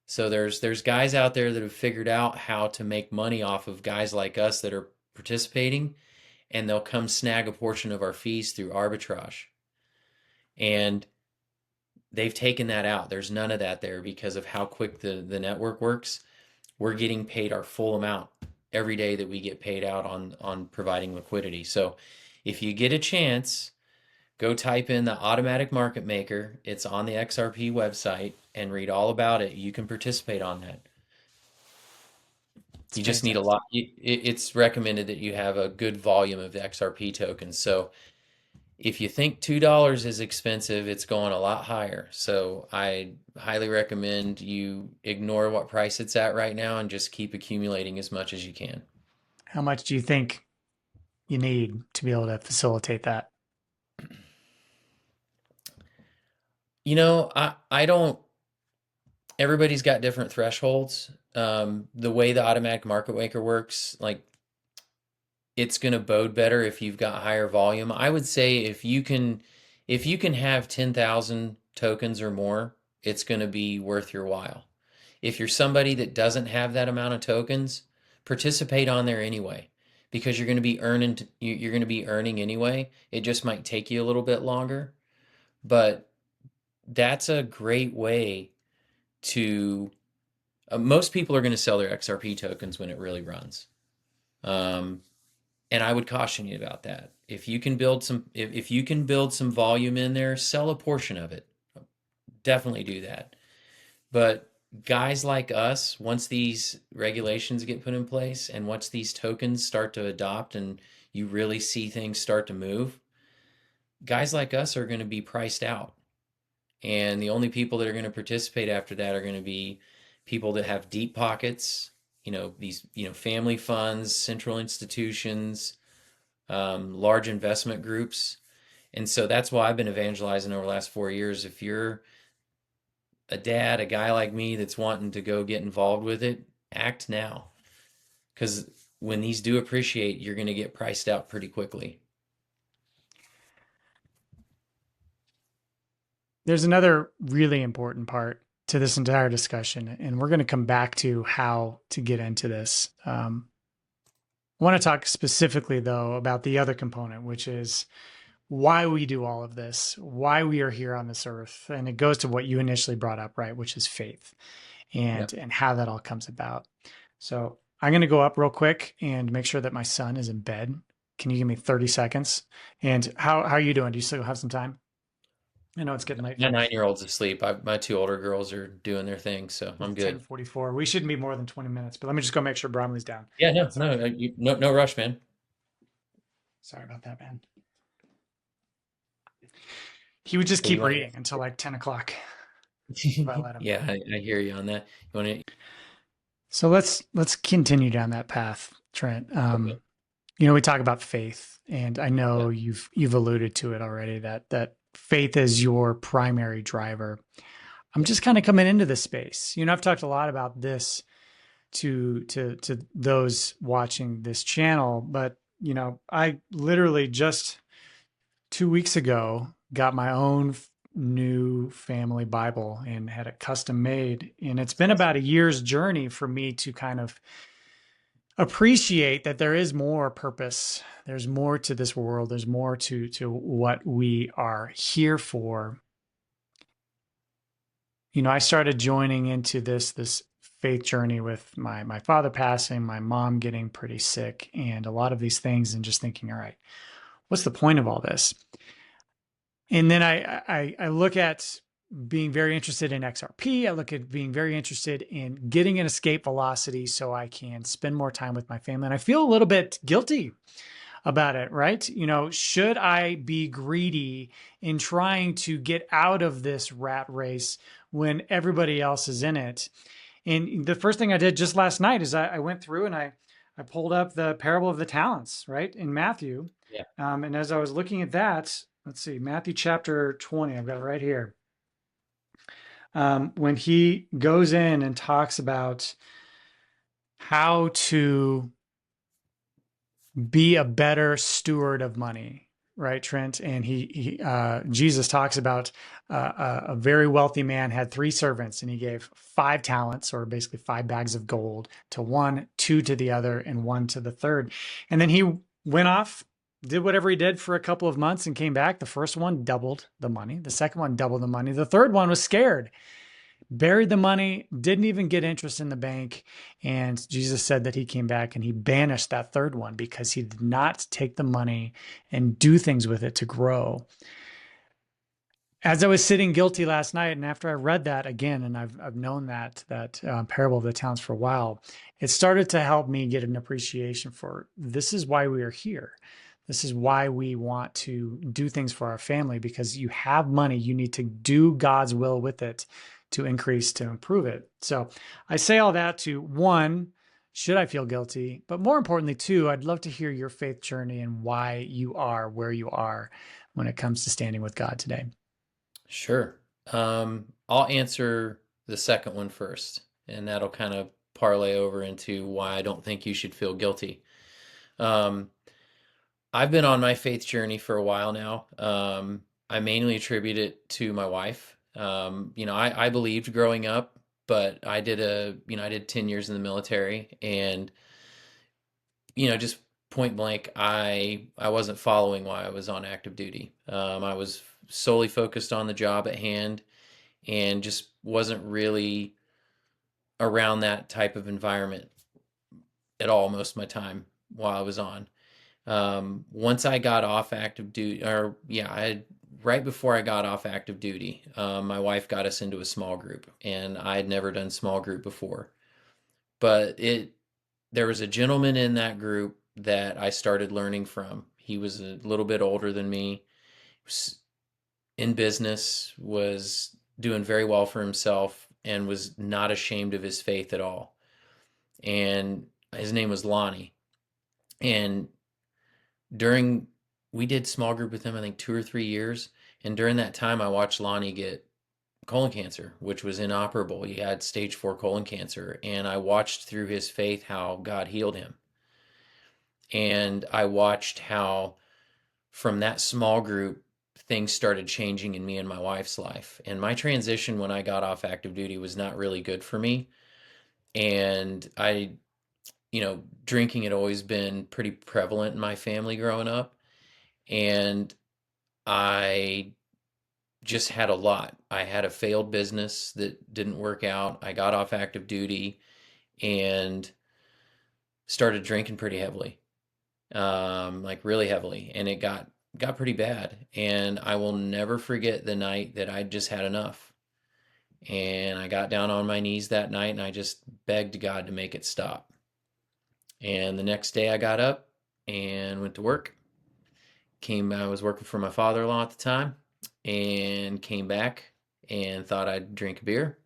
Speaker 1: So there's guys out there that have figured out how to make money off of guys like us that are participating, and they'll come snag a portion of our fees through arbitrage. And they've taken that out. There's none of that there because of how quick the network works. We're getting paid our full amount every day that we get paid out on providing liquidity. So if you get a chance, go type in the automatic market maker. It's on the XRP website and read all about it. You can participate on that.
Speaker 2: It's
Speaker 1: You just need a
Speaker 2: fantastic.
Speaker 1: lot. It's recommended that you have a good volume of the XRP tokens. So if you think $2 is expensive, it's going a lot higher. So I highly recommend you ignore what price it's at right now and just keep accumulating as much as you can.
Speaker 2: How much do you think you need to be able to facilitate that?
Speaker 1: I don't, everybody's got different thresholds. The way the automatic market maker works, like it's going to bode better if you've got higher volume. I would say if you can have 10,000 tokens or more, it's going to be worth your while. If you're somebody that doesn't have that amount of tokens, participate on there anyway because you're going to be earning anyway. It just might take you a little bit longer, but that's a great way to most people are going to sell their XRP tokens when it really runs. Um, and I would caution you about that. If you can build some volume in there, sell a portion of it. Definitely do that. But guys like us, once these regulations get put in place and once these tokens start to adopt and you really see things start to move, guys like us are going to be priced out. And the only people that are going to participate after that are going to be people that have deep pockets, family funds, central institutions, large investment groups. And so that's why I've been evangelizing over the last 4 years. If you're a dad, a guy like me that's wanting to go get involved with it, act now. Because when these do appreciate, you're going to get priced out pretty quickly.
Speaker 2: There's another really important part to this entire discussion, and we're going to come back to how to get into this. I want to talk specifically, though, about the other component, which is why we do all of this, why we are here on this earth. And it goes to what you initially brought up, right, which is faith
Speaker 1: Yep.
Speaker 2: and how that all comes about. So I'm going to go up real quick and make sure that my son is in bed. Can you give me 30 seconds? And how are you doing? Do you still have some time? I know it's getting late,
Speaker 1: My
Speaker 2: folks.
Speaker 1: 9-year-old's asleep. My two older girls are doing their thing, so
Speaker 2: It's
Speaker 1: I'm good.
Speaker 2: 10:44. We shouldn't be more than 20 minutes, but let me just go make sure Bromley's down.
Speaker 1: Yeah, no,
Speaker 2: Sorry.
Speaker 1: no, no rush, man.
Speaker 2: Sorry about that, man. He would just
Speaker 1: What do you
Speaker 2: keep
Speaker 1: want
Speaker 2: reading until like 10 o'clock if I
Speaker 1: to?
Speaker 2: let him.
Speaker 1: Yeah, I hear you on that. You want to?
Speaker 2: So let's continue down that path, Trent.
Speaker 1: Okay.
Speaker 2: We talk about faith, and I
Speaker 1: Yeah.
Speaker 2: know you've alluded to it already that faith is your primary driver. I'm
Speaker 1: Yeah.
Speaker 2: just kind of coming into this space. I've talked a lot about this to those watching this channel, but I literally just 2 weeks ago got my own new family Bible and had it custom made. And it's
Speaker 1: That's
Speaker 2: been
Speaker 1: awesome.
Speaker 2: about a year's journey for me to kind of appreciate that there is more purpose. There's more to this world. There's more to what we are here for. I started joining into this faith journey with my father passing, my mom getting pretty sick, and a lot of these things, and just thinking, all right, what's the point of all this? And then I look at being very interested in XRP. I look at being very interested in getting an escape velocity so I can spend more time with my family. And I feel a little bit guilty about it, right? Should I be greedy in trying to get out of this rat race when everybody else is in it? And the first thing I did just last night is I went through and I pulled up the parable of the talents, right, in Matthew.
Speaker 1: Yeah.
Speaker 2: And as I was looking at that, let's see, Matthew chapter 20, I've got it right here. When he goes in and talks about how to be a better steward of money, right, Trent? And Jesus talks about a very wealthy man had 3 servants, and he gave 5 talents, or basically 5 bags of gold, to one, 2 to the other, and 1 to the third. And then he went off, did whatever he did for a couple of months, and came back. The first one doubled the money. The second one doubled the money. The third one was scared, buried the money, didn't even get interest in the bank. And Jesus said that he came back and he banished that third one because he did not take the money and do things with it to grow. As I was sitting guilty last night, and after I read that again, and I've known that parable of the talents for a while, it started to help me get an appreciation for this is why we are here. This is why we want to do things for our family, because you have money, you need to do God's will with it to increase, to improve it. So I say all that to, one, should I feel guilty? But more importantly, two, I'd love to hear your faith journey and why you are where you are when it comes to standing with God today.
Speaker 1: Sure. I'll answer the second one first, and that'll kind of parlay over into why I don't think you should feel guilty. I've been on my faith journey for a while now. I mainly attribute it to my wife. I believed growing up, but I did 10 years in the military, and, just point blank, I wasn't following why I was on active duty. I was solely focused on the job at hand and just wasn't really around that type of environment at all most of my time while I was on. Once I got off active duty, right before I got off active duty, my wife got us into a small group, and I had never done small group before. But there was a gentleman in that group that I started learning from. He was a little bit older than me, was in business, was doing very well for himself, and was not ashamed of his faith at all. And his name was Lonnie. And we did small group with him, I think 2 or 3 years. And during that time, I watched Lonnie get colon cancer, which was inoperable. He had stage 4 colon cancer. And I watched through his faith how God healed him. And I watched how from that small group, things started changing in me and my wife's life. And my transition when I got off active duty was not really good for me. And drinking had always been pretty prevalent in my family growing up. And I just had a lot. I had a failed business that didn't work out. I got off active duty and started drinking pretty heavily, like really heavily. And it got pretty bad. And I will never forget the night that I just had enough. And I got down on my knees that night and I just begged God to make it stop. And the next day I got up and went to work. I was working for my father-in-law at the time, and came back and thought I'd drink a beer.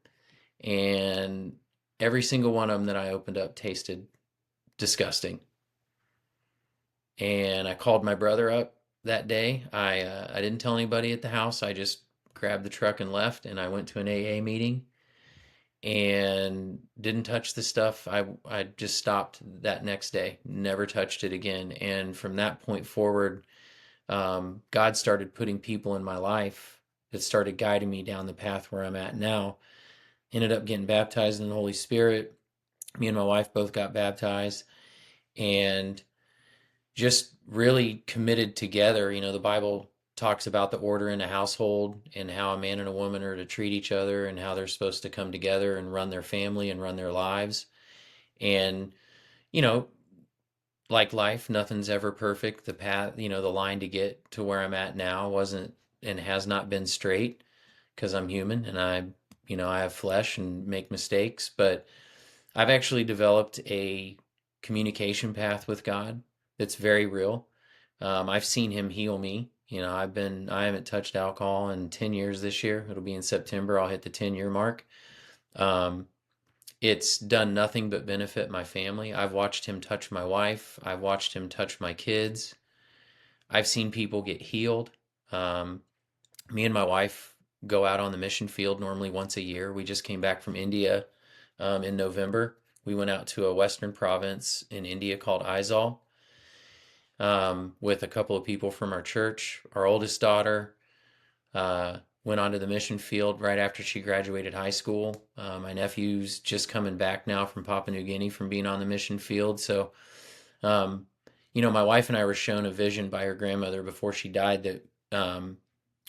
Speaker 1: And every single one of them that I opened up tasted disgusting. And I called my brother up that day. I didn't tell anybody at the house. I just grabbed the truck and left, and I went to an AA meeting and didn't touch the stuff. I just stopped that next day, never touched it again. And from that point forward, God started putting people in my life that started guiding me down the path where I'm at now. Ended up getting baptized in the Holy Spirit. Me and my wife both got baptized, and just really committed together. The Bible talks about the order in a household and how a man and a woman are to treat each other and how they're supposed to come together and run their family and run their lives. And, like life, nothing's ever perfect. The path, the line to get to where I'm at now wasn't and has not been straight. because I'm human and I have flesh and make mistakes, but I've actually developed a communication path with God that's very real. I've seen him heal me. I haven't touched alcohol in 10 years this year. It'll be in September. I'll hit the 10-year mark. Um, it's done nothing but benefit my family. I've watched him touch my wife. I've watched him touch my kids. I've seen people get healed. Um, Me and my wife go out on the mission field normally once a year. We just came back from India in November. We went out to a western province in India called Aizawl with a couple of people from our church. Our oldest daughter went onto the mission field right after she graduated high school. My nephew's just coming back now from Papua New Guinea from being on the mission field. So, um, my wife and I were shown a vision by her grandmother before she died that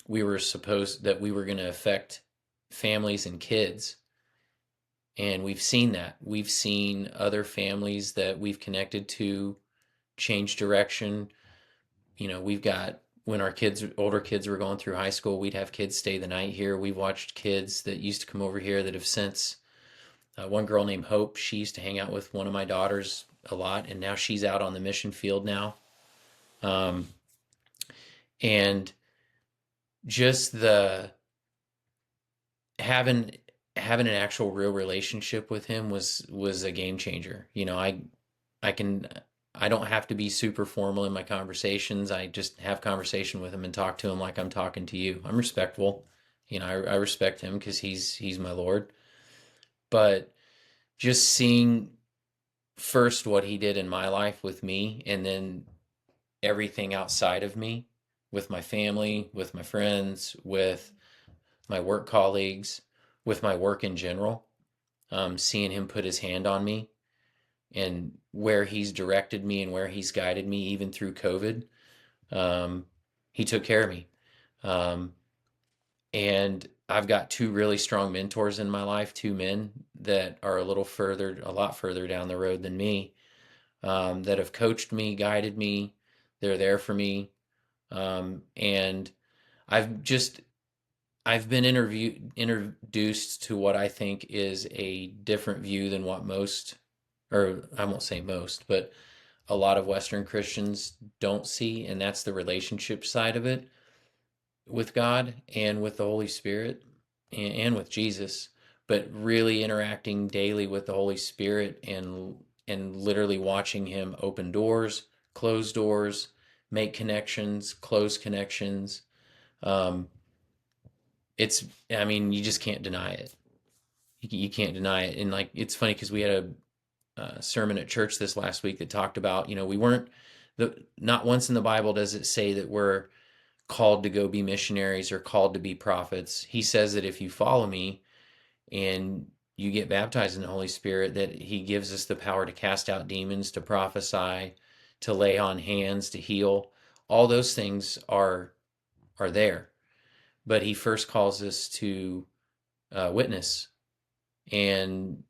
Speaker 1: we were going to affect families and kids. And we've seen that. We've seen other families that we've connected to change direction. We've got, when our older kids were going through high school, we'd have kids stay the night here. We've watched kids that used to come over here that have since, one girl named Hope, she used to hang out with one of my daughters a lot, and now she's out on the mission field now. And just the having an actual real relationship with him was a game changer. I don't have to be super formal in my conversations. I just have conversation with him and talk to him like I'm talking to you. I'm respectful. I respect him because he's my Lord. But just seeing first what he did in my life with me, and then everything outside of me, with my family, with my friends, with my work colleagues, with my work in general, seeing him put his hand on me and where he's directed me and where he's guided me, even through COVID. He took care of me. And I've got two really strong mentors in my life, two men that are a lot further down the road than me, that have coached me, guided me. They're there for me. And I've just I've been introduced to what I think is a different view than what most, or I won't say most, but a lot of Western Christians don't see, and that's the relationship side of it with God and with the Holy Spirit and with Jesus, but really interacting daily with the Holy Spirit and literally watching him open doors, close doors, make connections, close connections. Um, you just can't deny it. You can't deny it. And like, it's funny because we had a sermon at church this last week that talked about, we weren't not once in the Bible does it say that we're called to go be missionaries or called to be prophets. He says that if you follow me and you get baptized in the Holy Spirit, that he gives us the power to cast out demons, to prophesy, to lay on hands, to heal. All those things are there. But he first calls us to witness. And,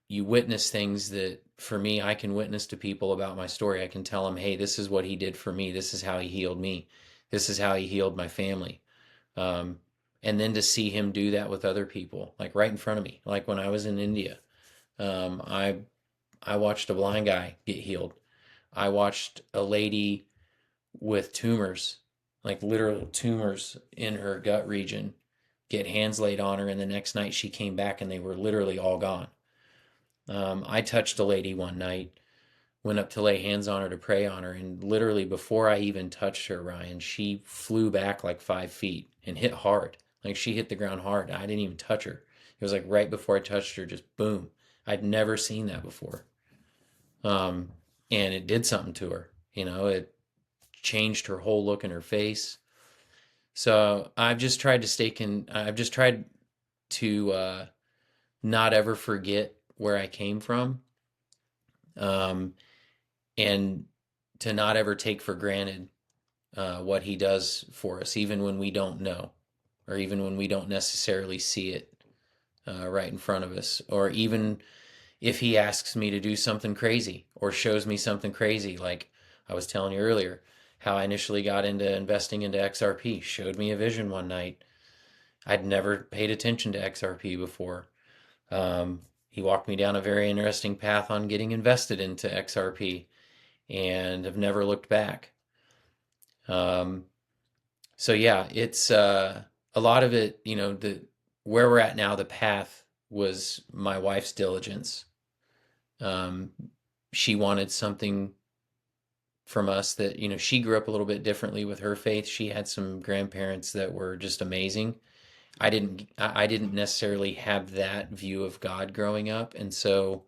Speaker 1: you witness things that, for me, I can witness to people about my story. I can tell them, hey, this is what he did for me. This is how he healed me. This is how he healed my family. And then to see him do that with other people, like right in front of me. Like when I was in India, I watched a blind guy get healed. I watched a lady with tumors, like literal tumors in her gut region, get hands laid on her, and the next night she came back and they were literally all gone. I touched a lady one night, went up to lay hands on her to pray on her, and literally before I even touched her, Ryan, she flew back like 5 feet and hit hard. Like she hit the ground hard. I didn't even touch her. It was like right before I touched her, just boom. I'd never seen that before. And it did something to her. It changed her whole look in her face. So I've just tried to not ever forget where I came from, and to not ever take for granted what he does for us, even when we don't know, or even when we don't necessarily see it right in front of us, or even if he asks me to do something crazy or shows me something crazy, like I was telling you earlier, how I initially got into investing into XRP, showed me a vision one night. I'd never paid attention to XRP before. He walked me down a very interesting path on getting invested into XRP and have never looked back. Um, so yeah, it's a lot of it, the where we're at now, the path was my wife's diligence. Um, she wanted something from us that, she grew up a little bit differently with her faith. She had some grandparents that were just amazing. I didn't necessarily have that view of God growing up, and so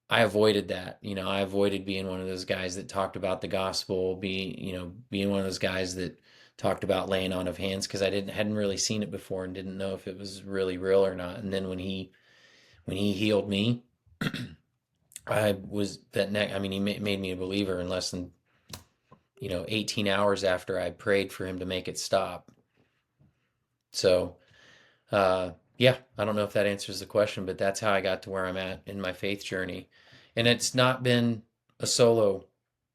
Speaker 1: I avoided that. I avoided being one of those guys that talked about the gospel, being one of those guys that talked about laying on of hands because I hadn't really seen it before and didn't know if it was really real or not. And then when he healed me, I was that neck. I mean, he made me a believer in less than 18 hours after I prayed for him to make it stop. So, yeah, I don't know if that answers the question, but that's how I got to where I'm at in my faith journey. And it's not been a solo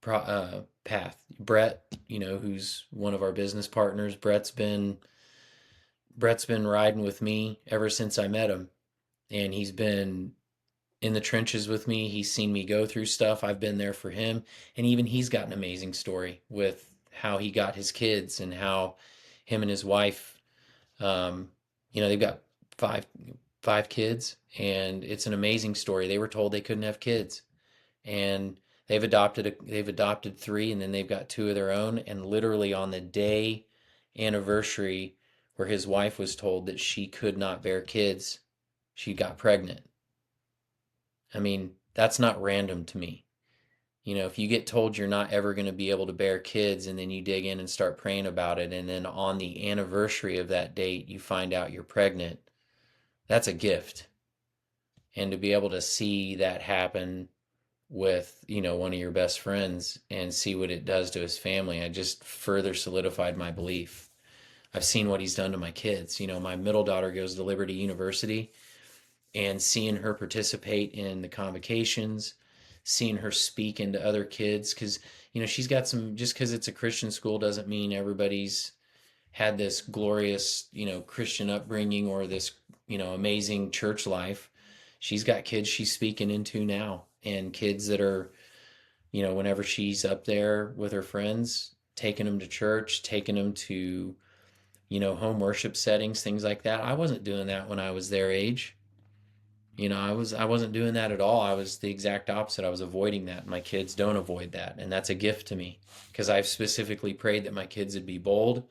Speaker 1: path. Brett, who's one of our business partners, Brett's been riding with me ever since I met him, and he's been in the trenches with me. He's seen me go through stuff. I've been there for him, and even he's got an amazing story with how he got his kids and how him and his wife, um, they've got five five kids, and it's an amazing story. They were told they couldn't have kids, and they've adopted three, and then they've got two of their own. And literally on the day anniversary where his wife was told that she could not bear kids, she got pregnant. I mean, that's not random to me. If you get told you're not ever going to be able to bear kids and then you dig in and start praying about it, and then on the anniversary of that date, you find out you're pregnant, that's a gift. And to be able to see that happen with, one of your best friends and see what it does to his family, I just further solidified my belief. I've seen what he's done to my kids. My middle daughter goes to Liberty University, and seeing her participate in the convocations, seeing her speak into other kids, because she's got some. Just because it's a Christian school doesn't mean everybody's had this glorious Christian upbringing or this amazing church life. She's got kids she's speaking into now, and kids that are whenever she's up there with her friends, taking them to church, taking them to home worship settings, things like that. I wasn't doing that when I was their age. I wasn't doing that at all. I was the exact opposite. I was avoiding that. My kids don't avoid that, and that's a gift to me because I've specifically prayed that my kids would be bold,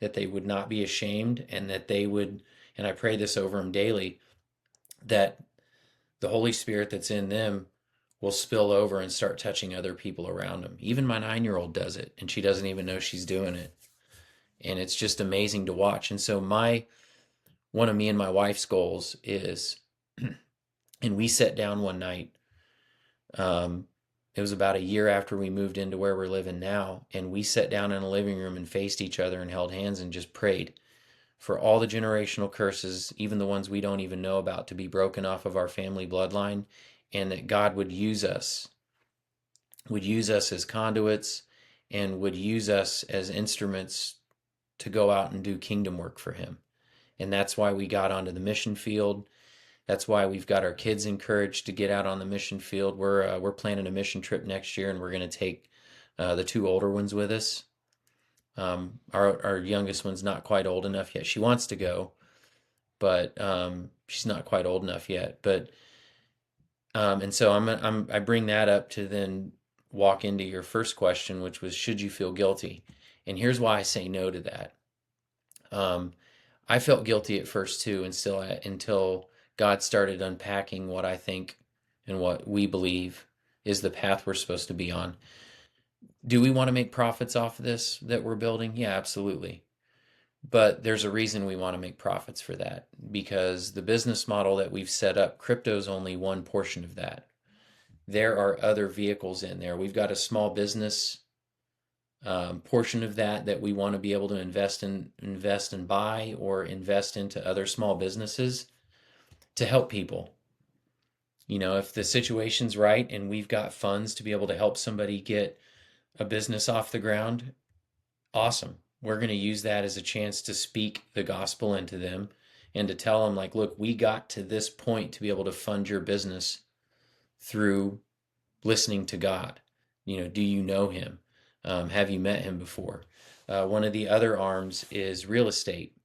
Speaker 1: that they would not be ashamed, and that they would, and I pray this over them daily, that the Holy Spirit that's in them will spill over and start touching other people around them. Even my 9-year-old does it, and she doesn't even know she's doing it. And it's just amazing to watch. And so one of me and my wife's goals is, and we sat down one night. It was about a year after we moved into where we're living now, and we sat down in a living room and faced each other and held hands and just prayed for all the generational curses, even the ones we don't even know about, to be broken off of our family bloodline, and that God would use us as conduits, and would use us as instruments to go out and do kingdom work for him. And that's why we got onto the mission field. That's why we've got our kids encouraged to get out on the mission field. We're planning a mission trip next year, and we're going to take the two older ones with us. Our youngest one's not quite old enough yet. She wants to go, but she's not quite old enough yet. But and so I bring that up to then walk into your first question, which was, should you feel guilty? And here's why I say no to that. I felt guilty at first too, and still until God started unpacking what I think and what we believe is the path we're supposed to be on. Do we want to make profits off of this that we're building? Yeah, absolutely. But there's a reason we want to make profits for that, because the business model that we've set up, crypto is only one portion of that. There are other vehicles in there. We've got a small business portion of that we want to be able to invest and buy, or invest into other small businesses to help people. If the situation's right and we've got funds to be able to help somebody get a business off the ground, awesome. We're going to use that as a chance to speak the gospel into them and to tell them, like, look, we got to this point to be able to fund your business through listening to God. Do you know him? Have you met him before? One of the other arms is real estate.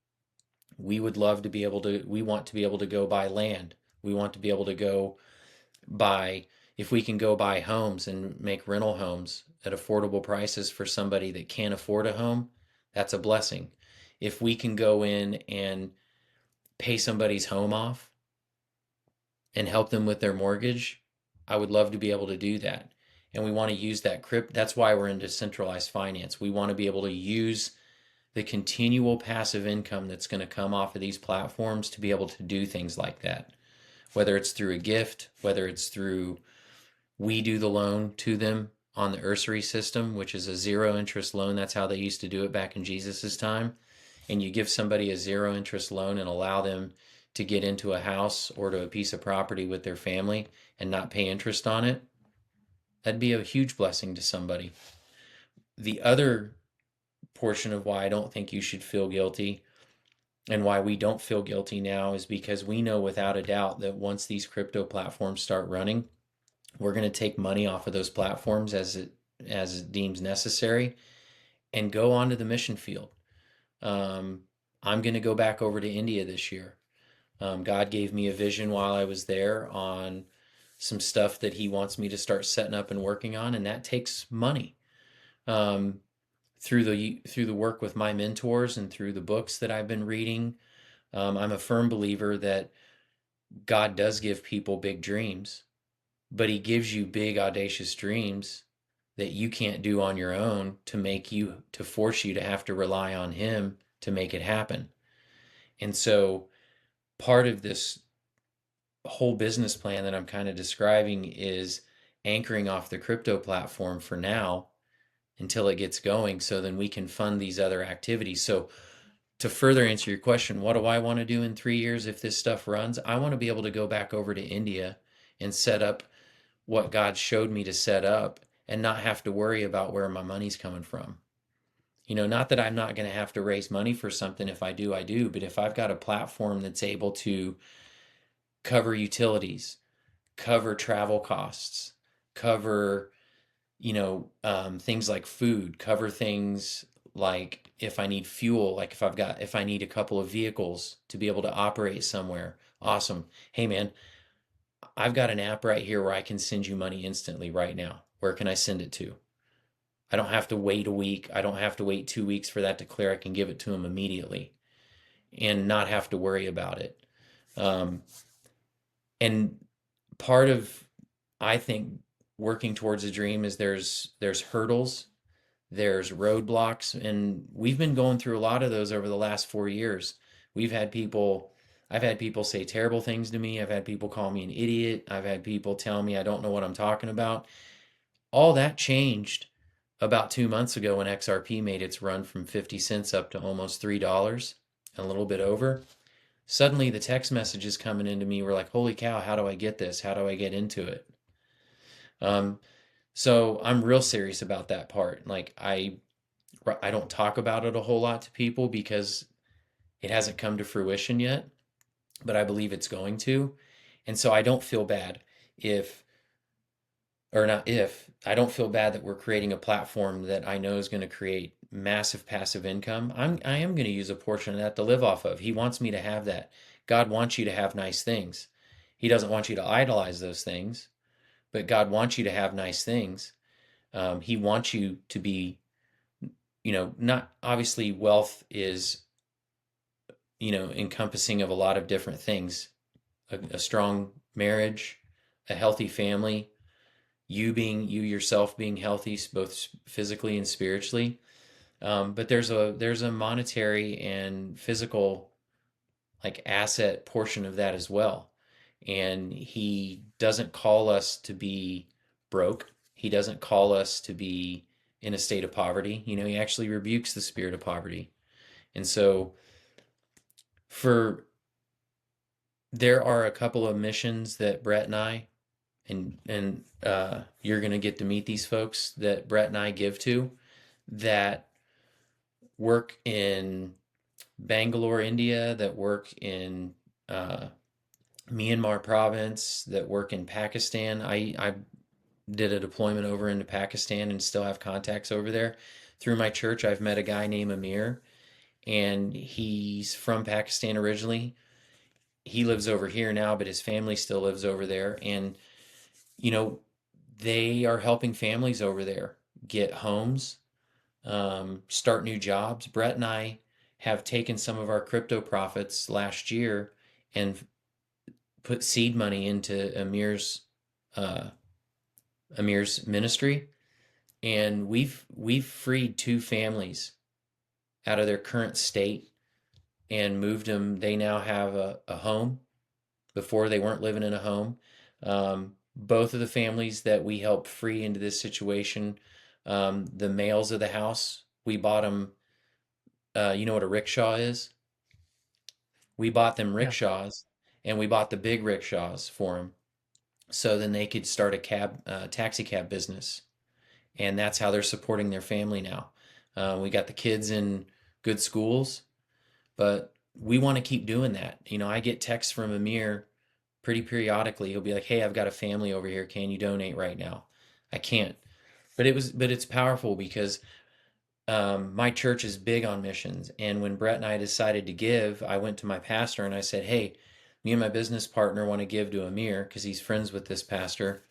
Speaker 1: We want to be able to go buy land. We want to be able to go buy, if we can go buy homes and make rental homes at affordable prices for somebody that can't afford a home, that's a blessing. If we can go in and pay somebody's home off and help them with their mortgage, I would love to be able to do that. And we want to use that that's why we're in decentralized finance. We want to be able to use the continual passive income that's going to come off of these platforms to be able to do things like that. Whether it's through a gift, whether it's through we do the loan to them on the Usury system, which is a zero interest loan. That's how they used to do it back in Jesus's time. And you give somebody a zero interest loan and allow them to get into a house or to a piece of property with their family and not pay interest on it. That'd be a huge blessing to somebody. The other portion of why I don't think you should feel guilty and why we don't feel guilty now is because we know without a doubt that once these crypto platforms start running, we're going to take money off of those platforms as it deems necessary and go onto the mission field. I'm going to go back over to India this year. God gave me a vision while I was there on some stuff that he wants me to start setting up and working on, and that takes money. Through the work with my mentors and through the books that I've been reading, I'm a firm believer that God does give people big dreams, but he gives you big audacious dreams that you can't do on your own to force you to have to rely on him to make it happen. And so part of this whole business plan that I'm kind of describing is anchoring off the crypto platform for now until it gets going, so then we can fund these other activities. So to further answer your question, what do I want to do in 3 years if this stuff runs? I want to be able to go back over to India and set up what God showed me to set up and not have to worry about where my money's coming from. Not that I'm not going to have to raise money for something. If I do, I do. But if I've got a platform that's able to cover utilities, cover travel costs, cover, things like food, cover things like if I need fuel, like if I need a couple of vehicles to be able to operate somewhere, awesome. Hey man, I've got an app right here where I can send you money instantly right now. Where can I send it to? I don't have to wait a week. I don't have to wait 2 weeks for that to clear. I can give it to them immediately and not have to worry about it. And part of, I think, working towards a dream is there's hurdles, there's roadblocks, and we've been going through a lot of those over the last 4 years. We've had people, I've had people say terrible things to me. I've had people call me an idiot. I've had people tell me I don't know what I'm talking about. All that changed about 2 months ago when XRP made its run from 50 cents up to almost $3 and a little bit over. Suddenly the text messages coming into me were like, holy cow, how do I get this? How do I get into it? So I'm real serious about that part. Like I don't talk about it a whole lot to people because it hasn't come to fruition yet, but I believe it's going to. And so I don't feel bad I don't feel bad that we're creating a platform that I know is going to create massive passive income. I am going to use a portion of that to live off of. He wants me to have that. God wants you to have nice things. He doesn't want you to idolize those things, but God wants you to have nice things. He wants you to be, not obviously wealth is, encompassing of a lot of different things, a strong marriage, a healthy family, you yourself being healthy, both physically and spiritually. But there's a monetary and physical like asset portion of that as well. And he doesn't call us to be broke. He doesn't call us to be in a state of poverty. He actually rebukes the spirit of poverty. And so there are a couple of missions that Brett and I, and you're going to get to meet these folks that Brett and I give to, that work in Bangalore, India, that work in Myanmar province, that work in Pakistan. I did a deployment over into Pakistan and still have contacts over there. Through my church, I've met a guy named Amir, and he's from Pakistan originally. He lives over here now, but his family still lives over there. And, you know, they are helping families over there get homes, start new jobs. Brett and I have taken some of our crypto profits last year and put seed money into uh, Amir's ministry, and we've freed two families out of their current state and moved them. They now have a home. Before, they weren't living in a home. Both of the families that we helped free into this situation, the males of the house, we bought them. You know what a rickshaw is? We bought them
Speaker 2: Yeah.
Speaker 1: rickshaws, and we bought the big rickshaws for them, so then they could start a taxi cab business, and that's how they're supporting their family now. We got the kids in good schools, but we want to keep doing that. You know, I get texts from Amir pretty periodically. He'll be like, "Hey, I've got a family over here. Can you donate right now?" I can't, but it's powerful because my church is big on missions. And when Brett and I decided to give, I went to my pastor and I said, "Hey, me and my business partner want to give to Amir because he's friends with this pastor."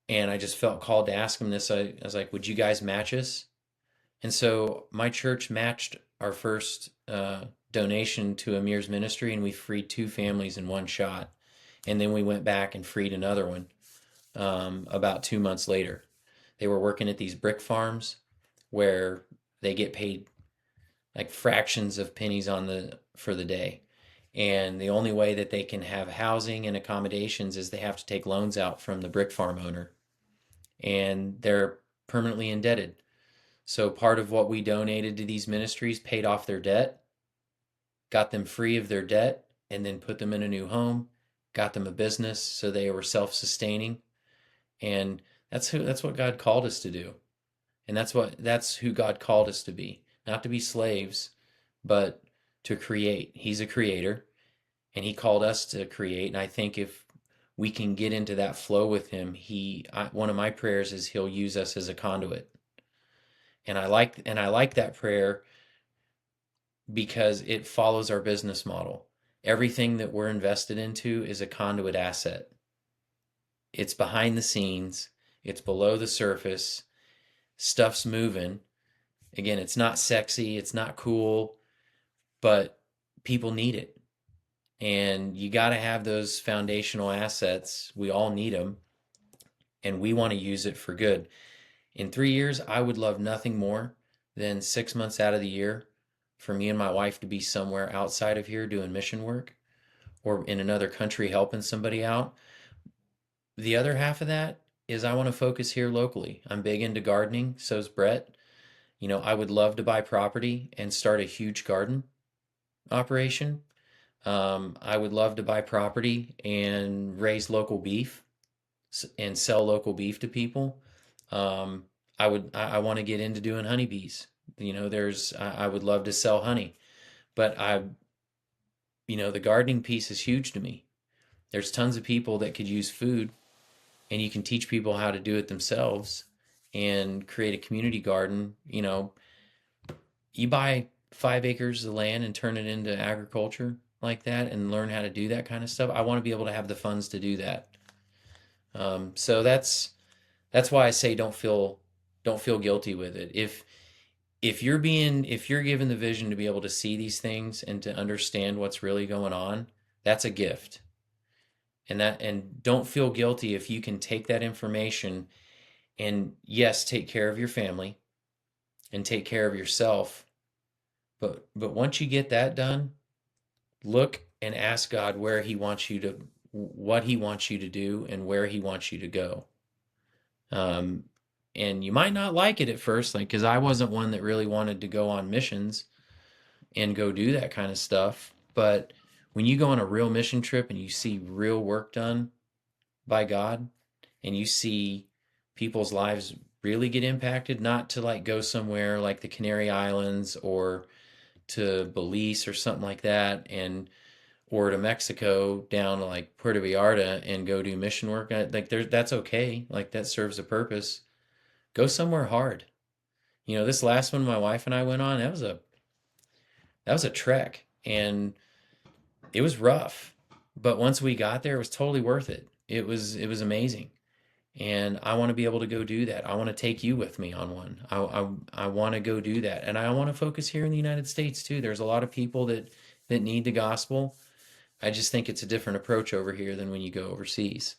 Speaker 1: And I just felt called to ask him this. I was like, "Would you guys match us?" And so my church matched our first donation to Amir's ministry, and we freed two families in one shot. And then we went back and freed another one about 2 months later. They were working at these brick farms where they get paid like fractions of pennies on the for the day. And the only way that they can have housing and accommodations is they have to take loans out from the brick farm owner. And they're permanently indebted. So part of what we donated to these ministries paid off their debt, got them free of their debt, and then put them in a new home, got them a business so they were self-sustaining. And that's what God called us to do. And that's who God called us to be. Not to be slaves, but to create. He's a creator, and he called us to create. And I think if we can get into that flow with him, one of my prayers is he'll use us as a conduit. And I like that prayer because it follows our business model. Everything that we're invested into is a conduit asset. It's behind the scenes, it's below the surface, stuff's moving. Again, it's not sexy, it's not cool, but people need it. And you got to have those foundational assets. We all need them, and we want to use it for good. In 3 years, I would love nothing more than 6 months out of the year for me and my wife to be somewhere outside of here doing mission work or in another country helping somebody out. The other half of that is I want to focus here locally. I'm big into gardening, so's Brett. You know, I would love to buy property and start a huge garden operation. I would love to buy property and raise local beef and sell local beef to people. Um, I want to get into doing honeybees. You know, I would love to sell honey, but the gardening piece is huge to me. There's tons of people that could use food, and you can teach people how to do it themselves and create a community garden. You know, you buy 5 acres of land and turn it into agriculture like that and learn how to do that kind of stuff. I want to be able to have the funds to do that. So that's why I say don't feel guilty with it. If you're given the vision to be able to see these things and to understand what's really going on, that's a gift. And don't feel guilty if you can take that information and, yes, take care of your family and take care of yourself. But once you get that done, look and ask God what he wants you to do and where he wants you to go. Um, and you might not like it at first, like, because I wasn't one that really wanted to go on missions and go do that kind of stuff. But when you go on a real mission trip and you see real work done by God and you see people's lives really get impacted, not to like go somewhere like the Canary Islands or to Belize or something like that, and or to Mexico down to like Puerto Vallarta and go do mission work. Like there, that's okay. Like that serves a purpose. Go somewhere hard. You know, this last one my wife and I went on, that was a trek, and it was rough. But once we got there, it was totally worth it. It was amazing. And I want to be able to go do that. I want to take you with me on one. I want to go do that. And I want to focus here in the United States too. There's a lot of people that need the gospel. I just think it's a different approach over here than when you go overseas.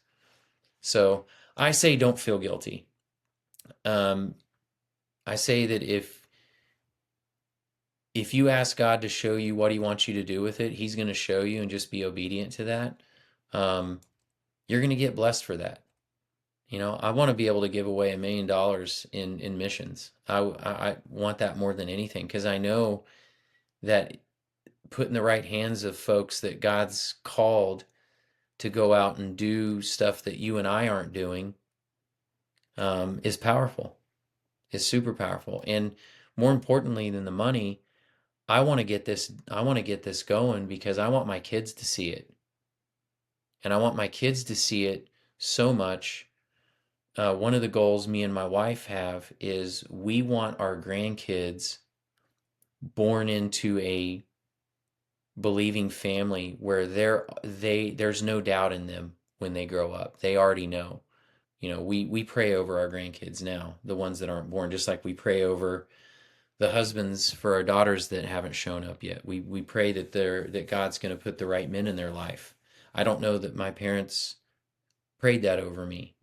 Speaker 1: So I say don't feel guilty. Um, I say that if you ask God to show you what He wants you to do with it, He's going to show you, and just be obedient to that. Um, you're going to get blessed for that. You know, I want to be able to give away $1 million in missions. I want that more than anything, because I know that put in the right hands of folks that God's called to go out and do stuff that you and I aren't doing, is powerful, is super powerful. And more importantly than the money, I want to get this. I want to get this going because I want my kids to see it, and I want my kids to see it so much. One of the goals me and my wife have is we want our grandkids born into a believing family where there's no doubt in them when they grow up. They already know. You know, we pray over our grandkids now, the ones that aren't born, just like we pray over the husbands for our daughters that haven't shown up yet. We pray that God's going to put the right men in their life. I don't know that my parents prayed that over me.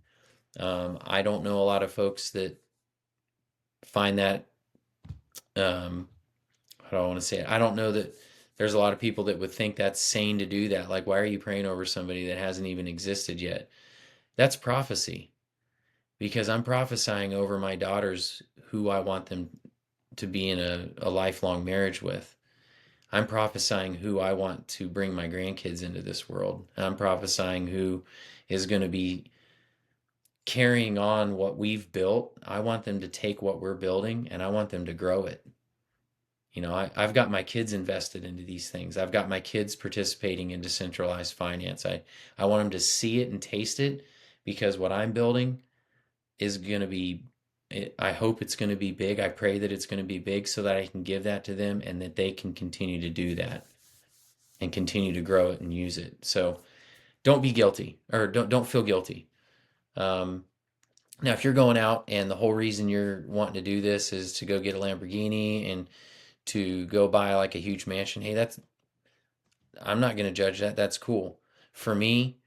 Speaker 1: I don't know a lot of folks that find that, how do I want to say it? I don't know that there's a lot of people that would think that's sane to do that. Like, why are you praying over somebody that hasn't even existed yet? That's prophecy, because I'm prophesying over my daughters who I want them to be in a lifelong marriage with. I'm prophesying who I want to bring my grandkids into this world. I'm prophesying who is going to be carrying on what we've built. I want them to take what we're building and I want them to grow it. You know, I've got my kids invested into these things. I've got my kids participating in decentralized finance. I want them to see it and taste it, because what I'm building is going to be, I hope it's going to be big. I pray that it's going to be big so that I can give that to them and that they can continue to do that and continue to grow it and use it. So don't be guilty, or don't feel guilty. Um, Now, if you're going out and the whole reason you're wanting to do this is to go get a Lamborghini and to go buy like a huge mansion, hey, I'm not going to judge that. That's cool. For me,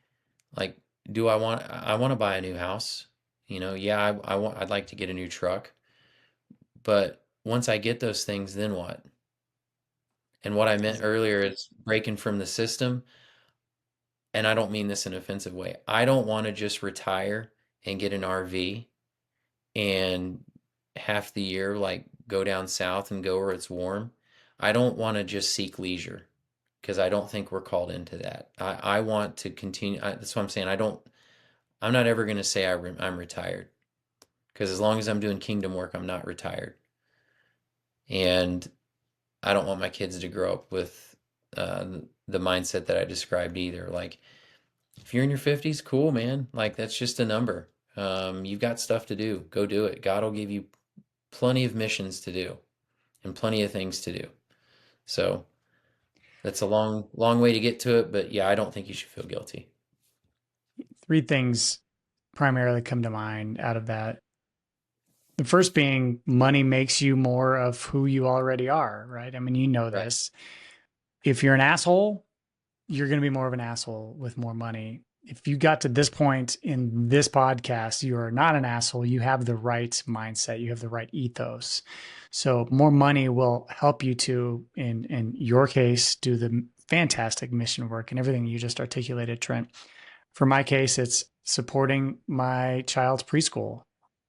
Speaker 1: like, I want to buy a new house. You know, yeah, I'd like to get a new truck. But once I get those things, then what? And what I meant earlier is breaking from the system. And I don't mean this in an offensive way. I don't want to just retire and get an RV and half the year like go down south and go where it's warm. I don't want to just seek leisure, because I don't think we're called into that. I want to continue. That's what I'm saying. I'm not ever going to say I'm retired, because as long as I'm doing kingdom work, I'm not retired. And I don't want my kids to grow up with the mindset that I described either. Like, if you're in your 50s, cool, man. Like, that's just a number. You've got stuff to do. Go do it. God will give you plenty of missions to do and plenty of things to do. So that's a long, long way to get to it. But yeah, I don't think you should feel guilty.
Speaker 2: Three things primarily come to mind out of that. The first being money makes you more of who you already are, right? I mean, you know
Speaker 1: Right.
Speaker 2: this. If you're an asshole, you're going to be more of an asshole with more money. If you got to this point in this podcast, you are not an asshole. You have the right mindset. You have the right ethos. So more money will help you to, in your case, do the fantastic mission work and everything you just articulated, Trent. For my case, it's supporting my child's preschool,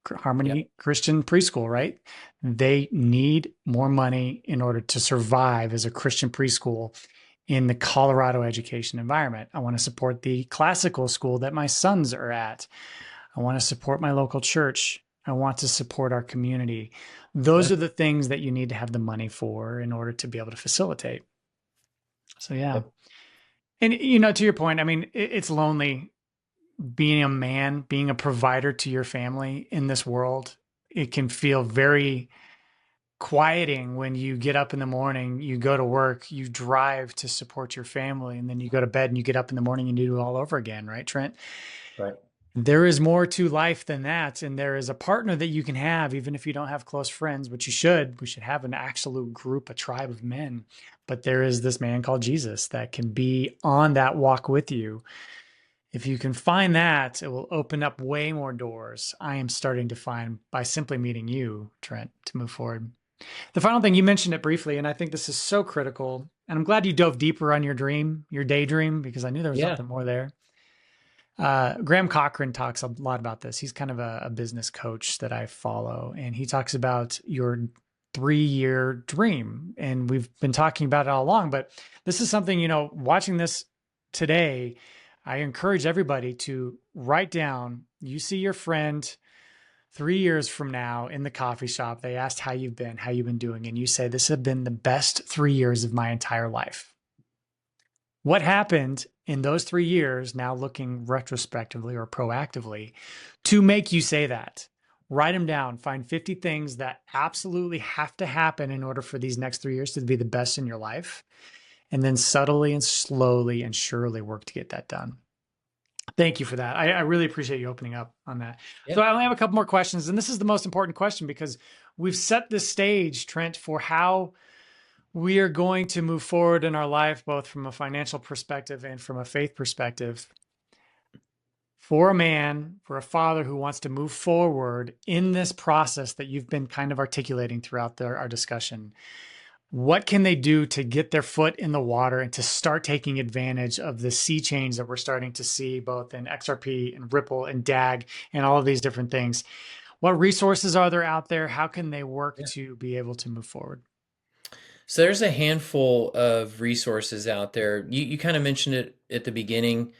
Speaker 1: Yep.
Speaker 2: Harmony Christian Preschool, right? They need more money in order to survive as a Christian preschool in the Colorado education environment. I want to support the classical school that my sons are at. I want to support my local church. I want to support our community. Those are the things that you need to have the money for in order to be able to facilitate. So, yeah.
Speaker 1: Yep.
Speaker 2: And, to your point, I mean, it's lonely being a man, being a provider to your family in this world. It can feel very quieting when you get up in the morning, you go to work, you drive to support your family, and then you go to bed and you get up in the morning and you do it all over again, right, Trent?
Speaker 1: Right.
Speaker 2: There is more to life than that. And there is a partner that you can have, even if you don't have close friends, which you should. We should have an absolute group, a tribe of men. But there is this man called Jesus that can be on that walk with you. If you can find that, it will open up way more doors. I am starting to find by simply meeting you, Trent, to move forward. The final thing, you mentioned it briefly, and I think this is so critical. And I'm glad you dove deeper on your dream, your daydream, because I knew there was
Speaker 1: Yeah.
Speaker 2: something more there. Graham Cochran talks a lot about this. He's kind of a business coach that I follow, and he talks about your 3-year dream. And we've been talking about it all along, but this is something, watching this today, I encourage everybody to write down, you see your friend 3 years from now in the coffee shop, they asked how you've been doing, and you say, this has been the best 3 years of my entire life. What happened in those 3 years, now looking retrospectively or proactively, to make you say that? Write them down. Find 50 things that absolutely have to happen in order for these next 3 years to be the best in your life. And then subtly and slowly and surely work to get that done. Thank you for that. I really appreciate you opening up on that.
Speaker 1: Yeah.
Speaker 2: So I only have a couple more questions, and this is the most important question because we've set the stage, Trent, for how we are going to move forward in our life, both from a financial perspective and from a faith perspective. For a man, for a father who wants to move forward in this process that you've been kind of articulating throughout our discussion, what can they do to get their foot in the water and to start taking advantage of the sea change that we're starting to see both in XRP and Ripple and DAG and all of these different things? What resources are there out there? How can they work
Speaker 1: Yeah.
Speaker 2: to be able to move forward?
Speaker 1: So there's a handful of resources out there. You kind of mentioned it at the beginning.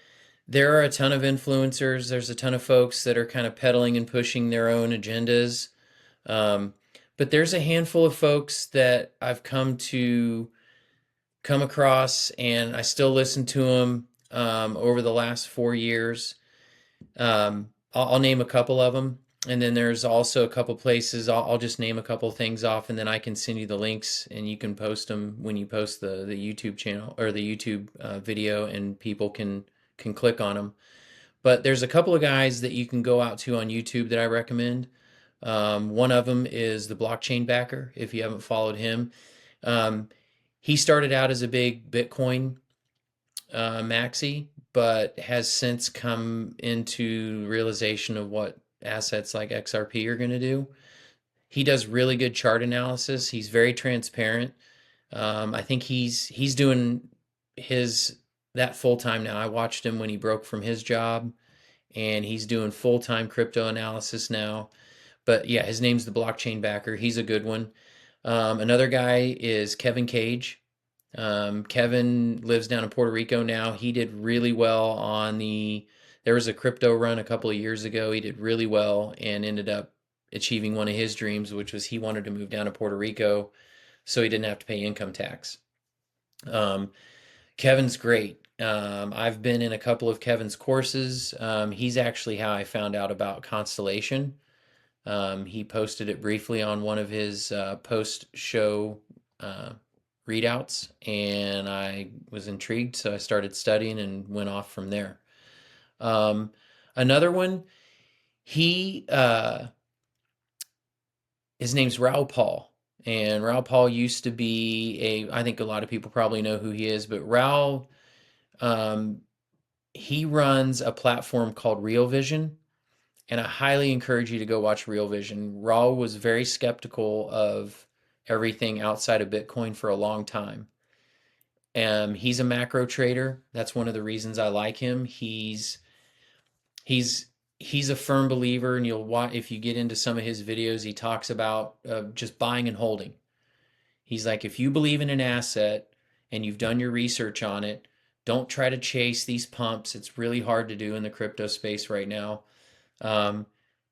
Speaker 1: There are a ton of influencers. There's a ton of folks that are kind of peddling and pushing their own agendas. Um, but there's a handful of folks that I've come across, and I still listen to them over the last 4 years. I'll name a couple of them, and then there's also a couple places. I'll just name a couple things off, and then I can send you the links, and you can post them when you post the YouTube channel or the YouTube video, and people can click on them. But there's a couple of guys that you can go out to on YouTube that I recommend. One of them is the Blockchain Backer. If you haven't followed him, um, he started out as a big Bitcoin maxi, but has since come into realization of what assets like XRP are going to do. He does really good chart analysis. He's very transparent. I think he's doing his that full time now. I watched him when he broke from his job, and he's doing full time crypto analysis now. But yeah, his name's the Blockchain Backer. He's a good one. Another guy is Kevin Cage. Kevin lives down in Puerto Rico now. He did really well there was a crypto run a couple of years ago. He did really well and ended up achieving one of his dreams, which was he wanted to move down to Puerto Rico so he didn't have to pay income tax. Kevin's great. I've been in a couple of Kevin's courses. He's actually how I found out about Constellation. He posted it briefly on one of his post-show readouts, and I was intrigued, so I started studying and went off from there. Another one, he his name's Raoul Paul, and Raoul Paul used to be I think a lot of people probably know who he is, but Raoul, um, he runs a platform called Real Vision, and I highly encourage you to go watch Real Vision. Raoul was very skeptical of everything outside of Bitcoin for a long time. He's a macro trader. That's one of the reasons I like him. He's he's a firm believer, and you'll watch if you get into some of his videos. He talks about just buying and holding. He's like, if you believe in an asset and you've done your research on it, don't try to chase these pumps. It's really hard to do in the crypto space right now. Um,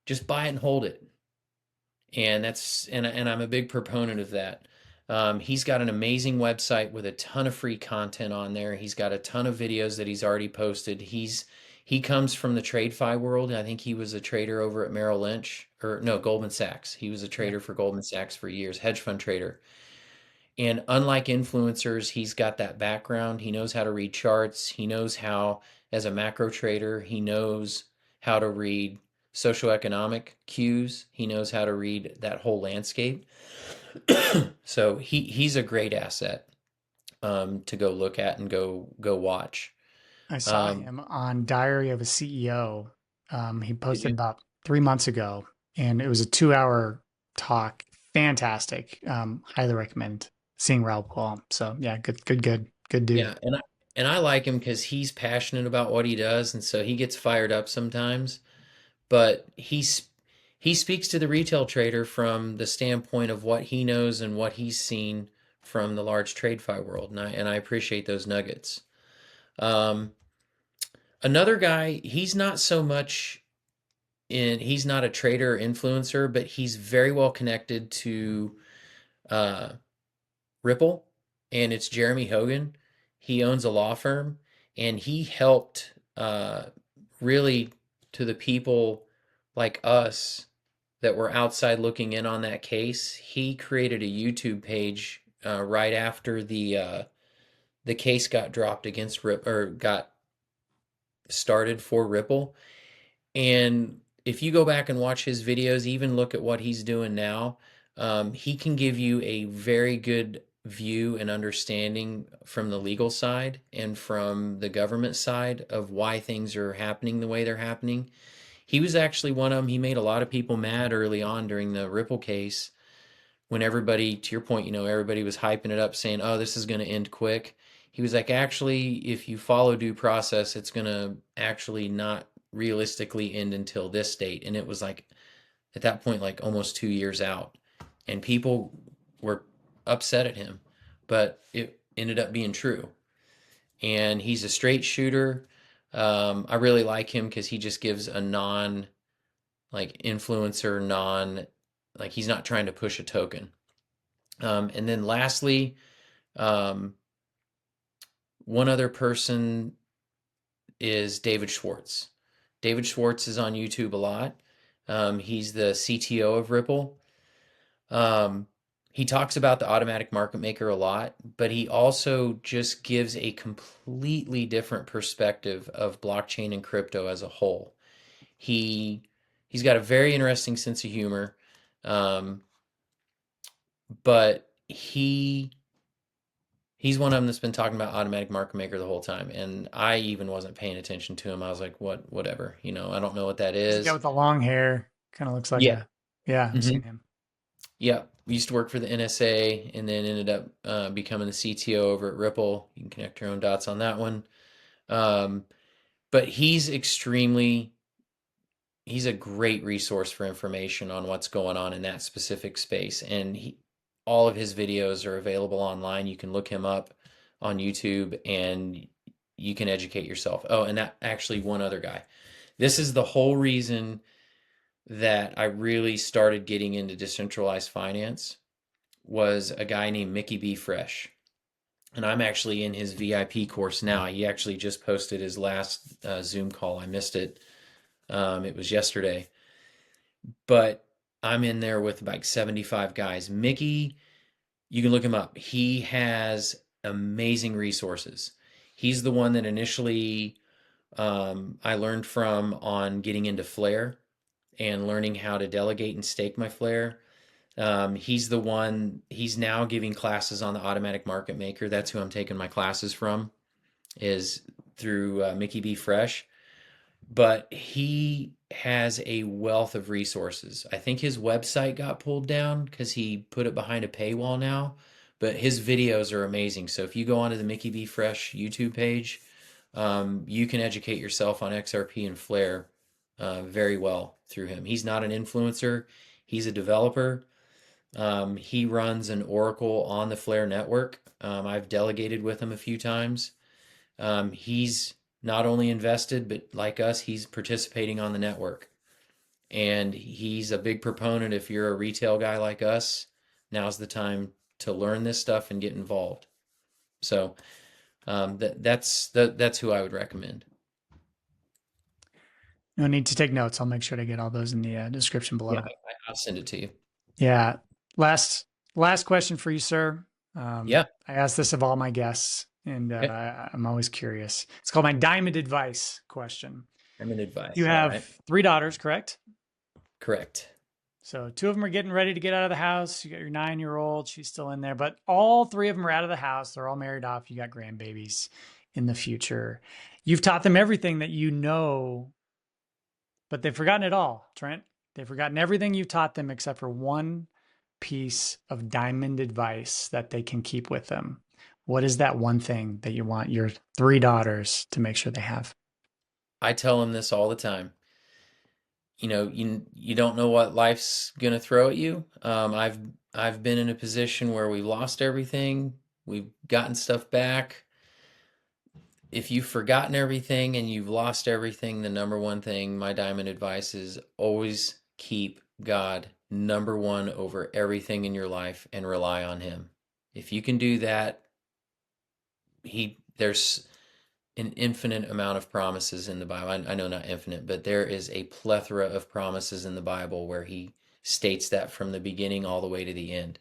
Speaker 1: just buy it and hold it. and I'm a big proponent of that. He's got an amazing website with a ton of free content on there. He's got a ton of videos that he's already posted. He comes from the TradeFi world. I think he was a trader over at Merrill Lynch, or no, Goldman Sachs. He was a
Speaker 2: Yeah.
Speaker 1: trader for Goldman Sachs for years, hedge fund trader. And unlike influencers, he's got that background. He knows how to read charts. He knows how, as a macro trader, he knows how to read socioeconomic cues. He knows how to read that whole landscape. So he's a great asset, to go look at and go watch.
Speaker 2: I saw
Speaker 1: Um,
Speaker 2: him on Diary of a CEO. He
Speaker 1: did
Speaker 2: posted
Speaker 1: you?
Speaker 2: about 3 months ago, and it was a 2 hour talk. Fantastic. Highly recommend seeing Raul Paul. So yeah, good dude.
Speaker 1: Yeah, and I like him because he's passionate about what he does, and so he gets fired up sometimes. But he speaks to the retail trader from the standpoint of what he knows and what he's seen from the large TradeFi world, and I appreciate those nuggets. Um, Another guy, he's not so much he's not a trader or influencer, but he's very well connected to uh, Ripple, and it's Jeremy Hogan. He owns a law firm, and he helped, really, to the people like us that were outside looking in on that case. He created a YouTube page right after the case got dropped against Rip, or got started for Ripple. And if you go back and watch his videos, even look at what he's doing now, he can give you a very good view and understanding from the legal side and from the government side of why things are happening the way they're happening. He was actually one of them. He made a lot of people mad early on during the Ripple case when everybody, to your point, everybody was hyping it up saying, oh, this is going to end quick. He was like, actually, if you follow due process, it's going to actually not realistically end until this date. And it was like, at that point, like almost 2 years out. And people were upset at him, but it ended up being true. And he's a straight shooter. I really like him because he just gives a non, like, influencer, non, like, he's not trying to push a token. And then lastly, um, one other person is David Schwartz. David Schwartz is on YouTube a lot. He's the CTO of Ripple. Um, he talks about the automatic market maker a lot, but he also just gives a completely different perspective of blockchain and crypto as a whole. He he's got a very interesting sense of humor, um, but he's one of them that's been talking about automatic market maker the whole time, and I even wasn't paying attention to him. I was like, whatever, I don't know what that
Speaker 2: He's the guy
Speaker 1: is.
Speaker 2: with the long hair. Kind of looks like
Speaker 1: Yeah.
Speaker 2: a, yeah, I've
Speaker 1: Hmm.
Speaker 2: seen him.
Speaker 1: Yeah. We used to work for the NSA and then ended up becoming the CTO over at Ripple. You can connect your own dots on that one. Um, but he's a great resource for information on what's going on in that specific space. And all of his videos are available online. You can look him up on YouTube and you can educate yourself. Oh, and that actually, one other guy. This is the whole reason that I really started getting into decentralized finance, was a guy named Mickey B. Fresh. And I'm actually in his VIP course now. He actually just posted his last Zoom call. I missed it. It was yesterday, but I'm in there with like 75 guys. Mickey, you can look him up. He has amazing resources. He's the one that initially, I learned from on getting into Flare and learning how to delegate and stake my Flare. He's now giving classes on the automatic market maker. That's who I'm taking my classes from, is through Mickey B. Fresh. But he has a wealth of resources. I think his website got pulled down because he put it behind a paywall now, but his videos are amazing. So if you go onto the Mickey B. Fresh YouTube page, you can educate yourself on XRP and Flare very well through him. He's not an influencer, he's a developer. He runs an Oracle on the Flare network. I've delegated with him a few times. He's not only invested, but like us, he's participating on the network. And he's a big proponent. If you're a retail guy like us, now's the time to learn this stuff and get involved. So that's who I would recommend.
Speaker 2: No need to take notes. I'll make sure to get all those in the description below.
Speaker 1: Yeah, I'll send it to you.
Speaker 2: Yeah. Last question for you, sir.
Speaker 1: Yeah.
Speaker 2: I ask this of all my guests, and
Speaker 1: Okay.
Speaker 2: I'm always curious. It's called my diamond advice question.
Speaker 1: Diamond advice.
Speaker 2: You have 3 daughters, correct?
Speaker 1: Correct.
Speaker 2: So 2 of them are getting ready to get out of the house. You got your 9-year-old. She's still in there, but all 3 of them are out of the house. They're all married off. You got grandbabies in the future. You've taught them everything that you know, but they've forgotten it all, Trent. They've forgotten everything you taught them except for one piece of diamond advice that they can keep with them. What is that one thing that you want your 3 daughters to make sure they have?
Speaker 1: I tell them this all the time. You don't know what life's gonna throw at you. I've been in a position where we lost everything. We've gotten stuff back. If you've forgotten everything and you've lost everything, the number one thing, my diamond advice is always keep God number one over everything in your life and rely on him. If you can do that, there's an infinite amount of promises in the Bible. I know not infinite, but there is a plethora of promises in the Bible where he states that from the beginning all the way to the end,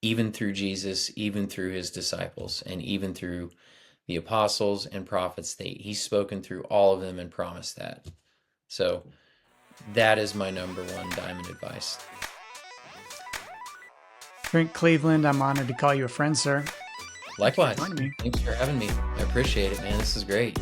Speaker 1: even through Jesus, even through his disciples, and even through the apostles and prophets. He's spoken through all of them and promised that. So that is my number one diamond advice.
Speaker 2: Trent Cleveland, I'm honored to call you a friend, sir.
Speaker 1: Likewise.
Speaker 2: Thanks for joining me.
Speaker 1: Thanks for having me. I appreciate it, man. This is great.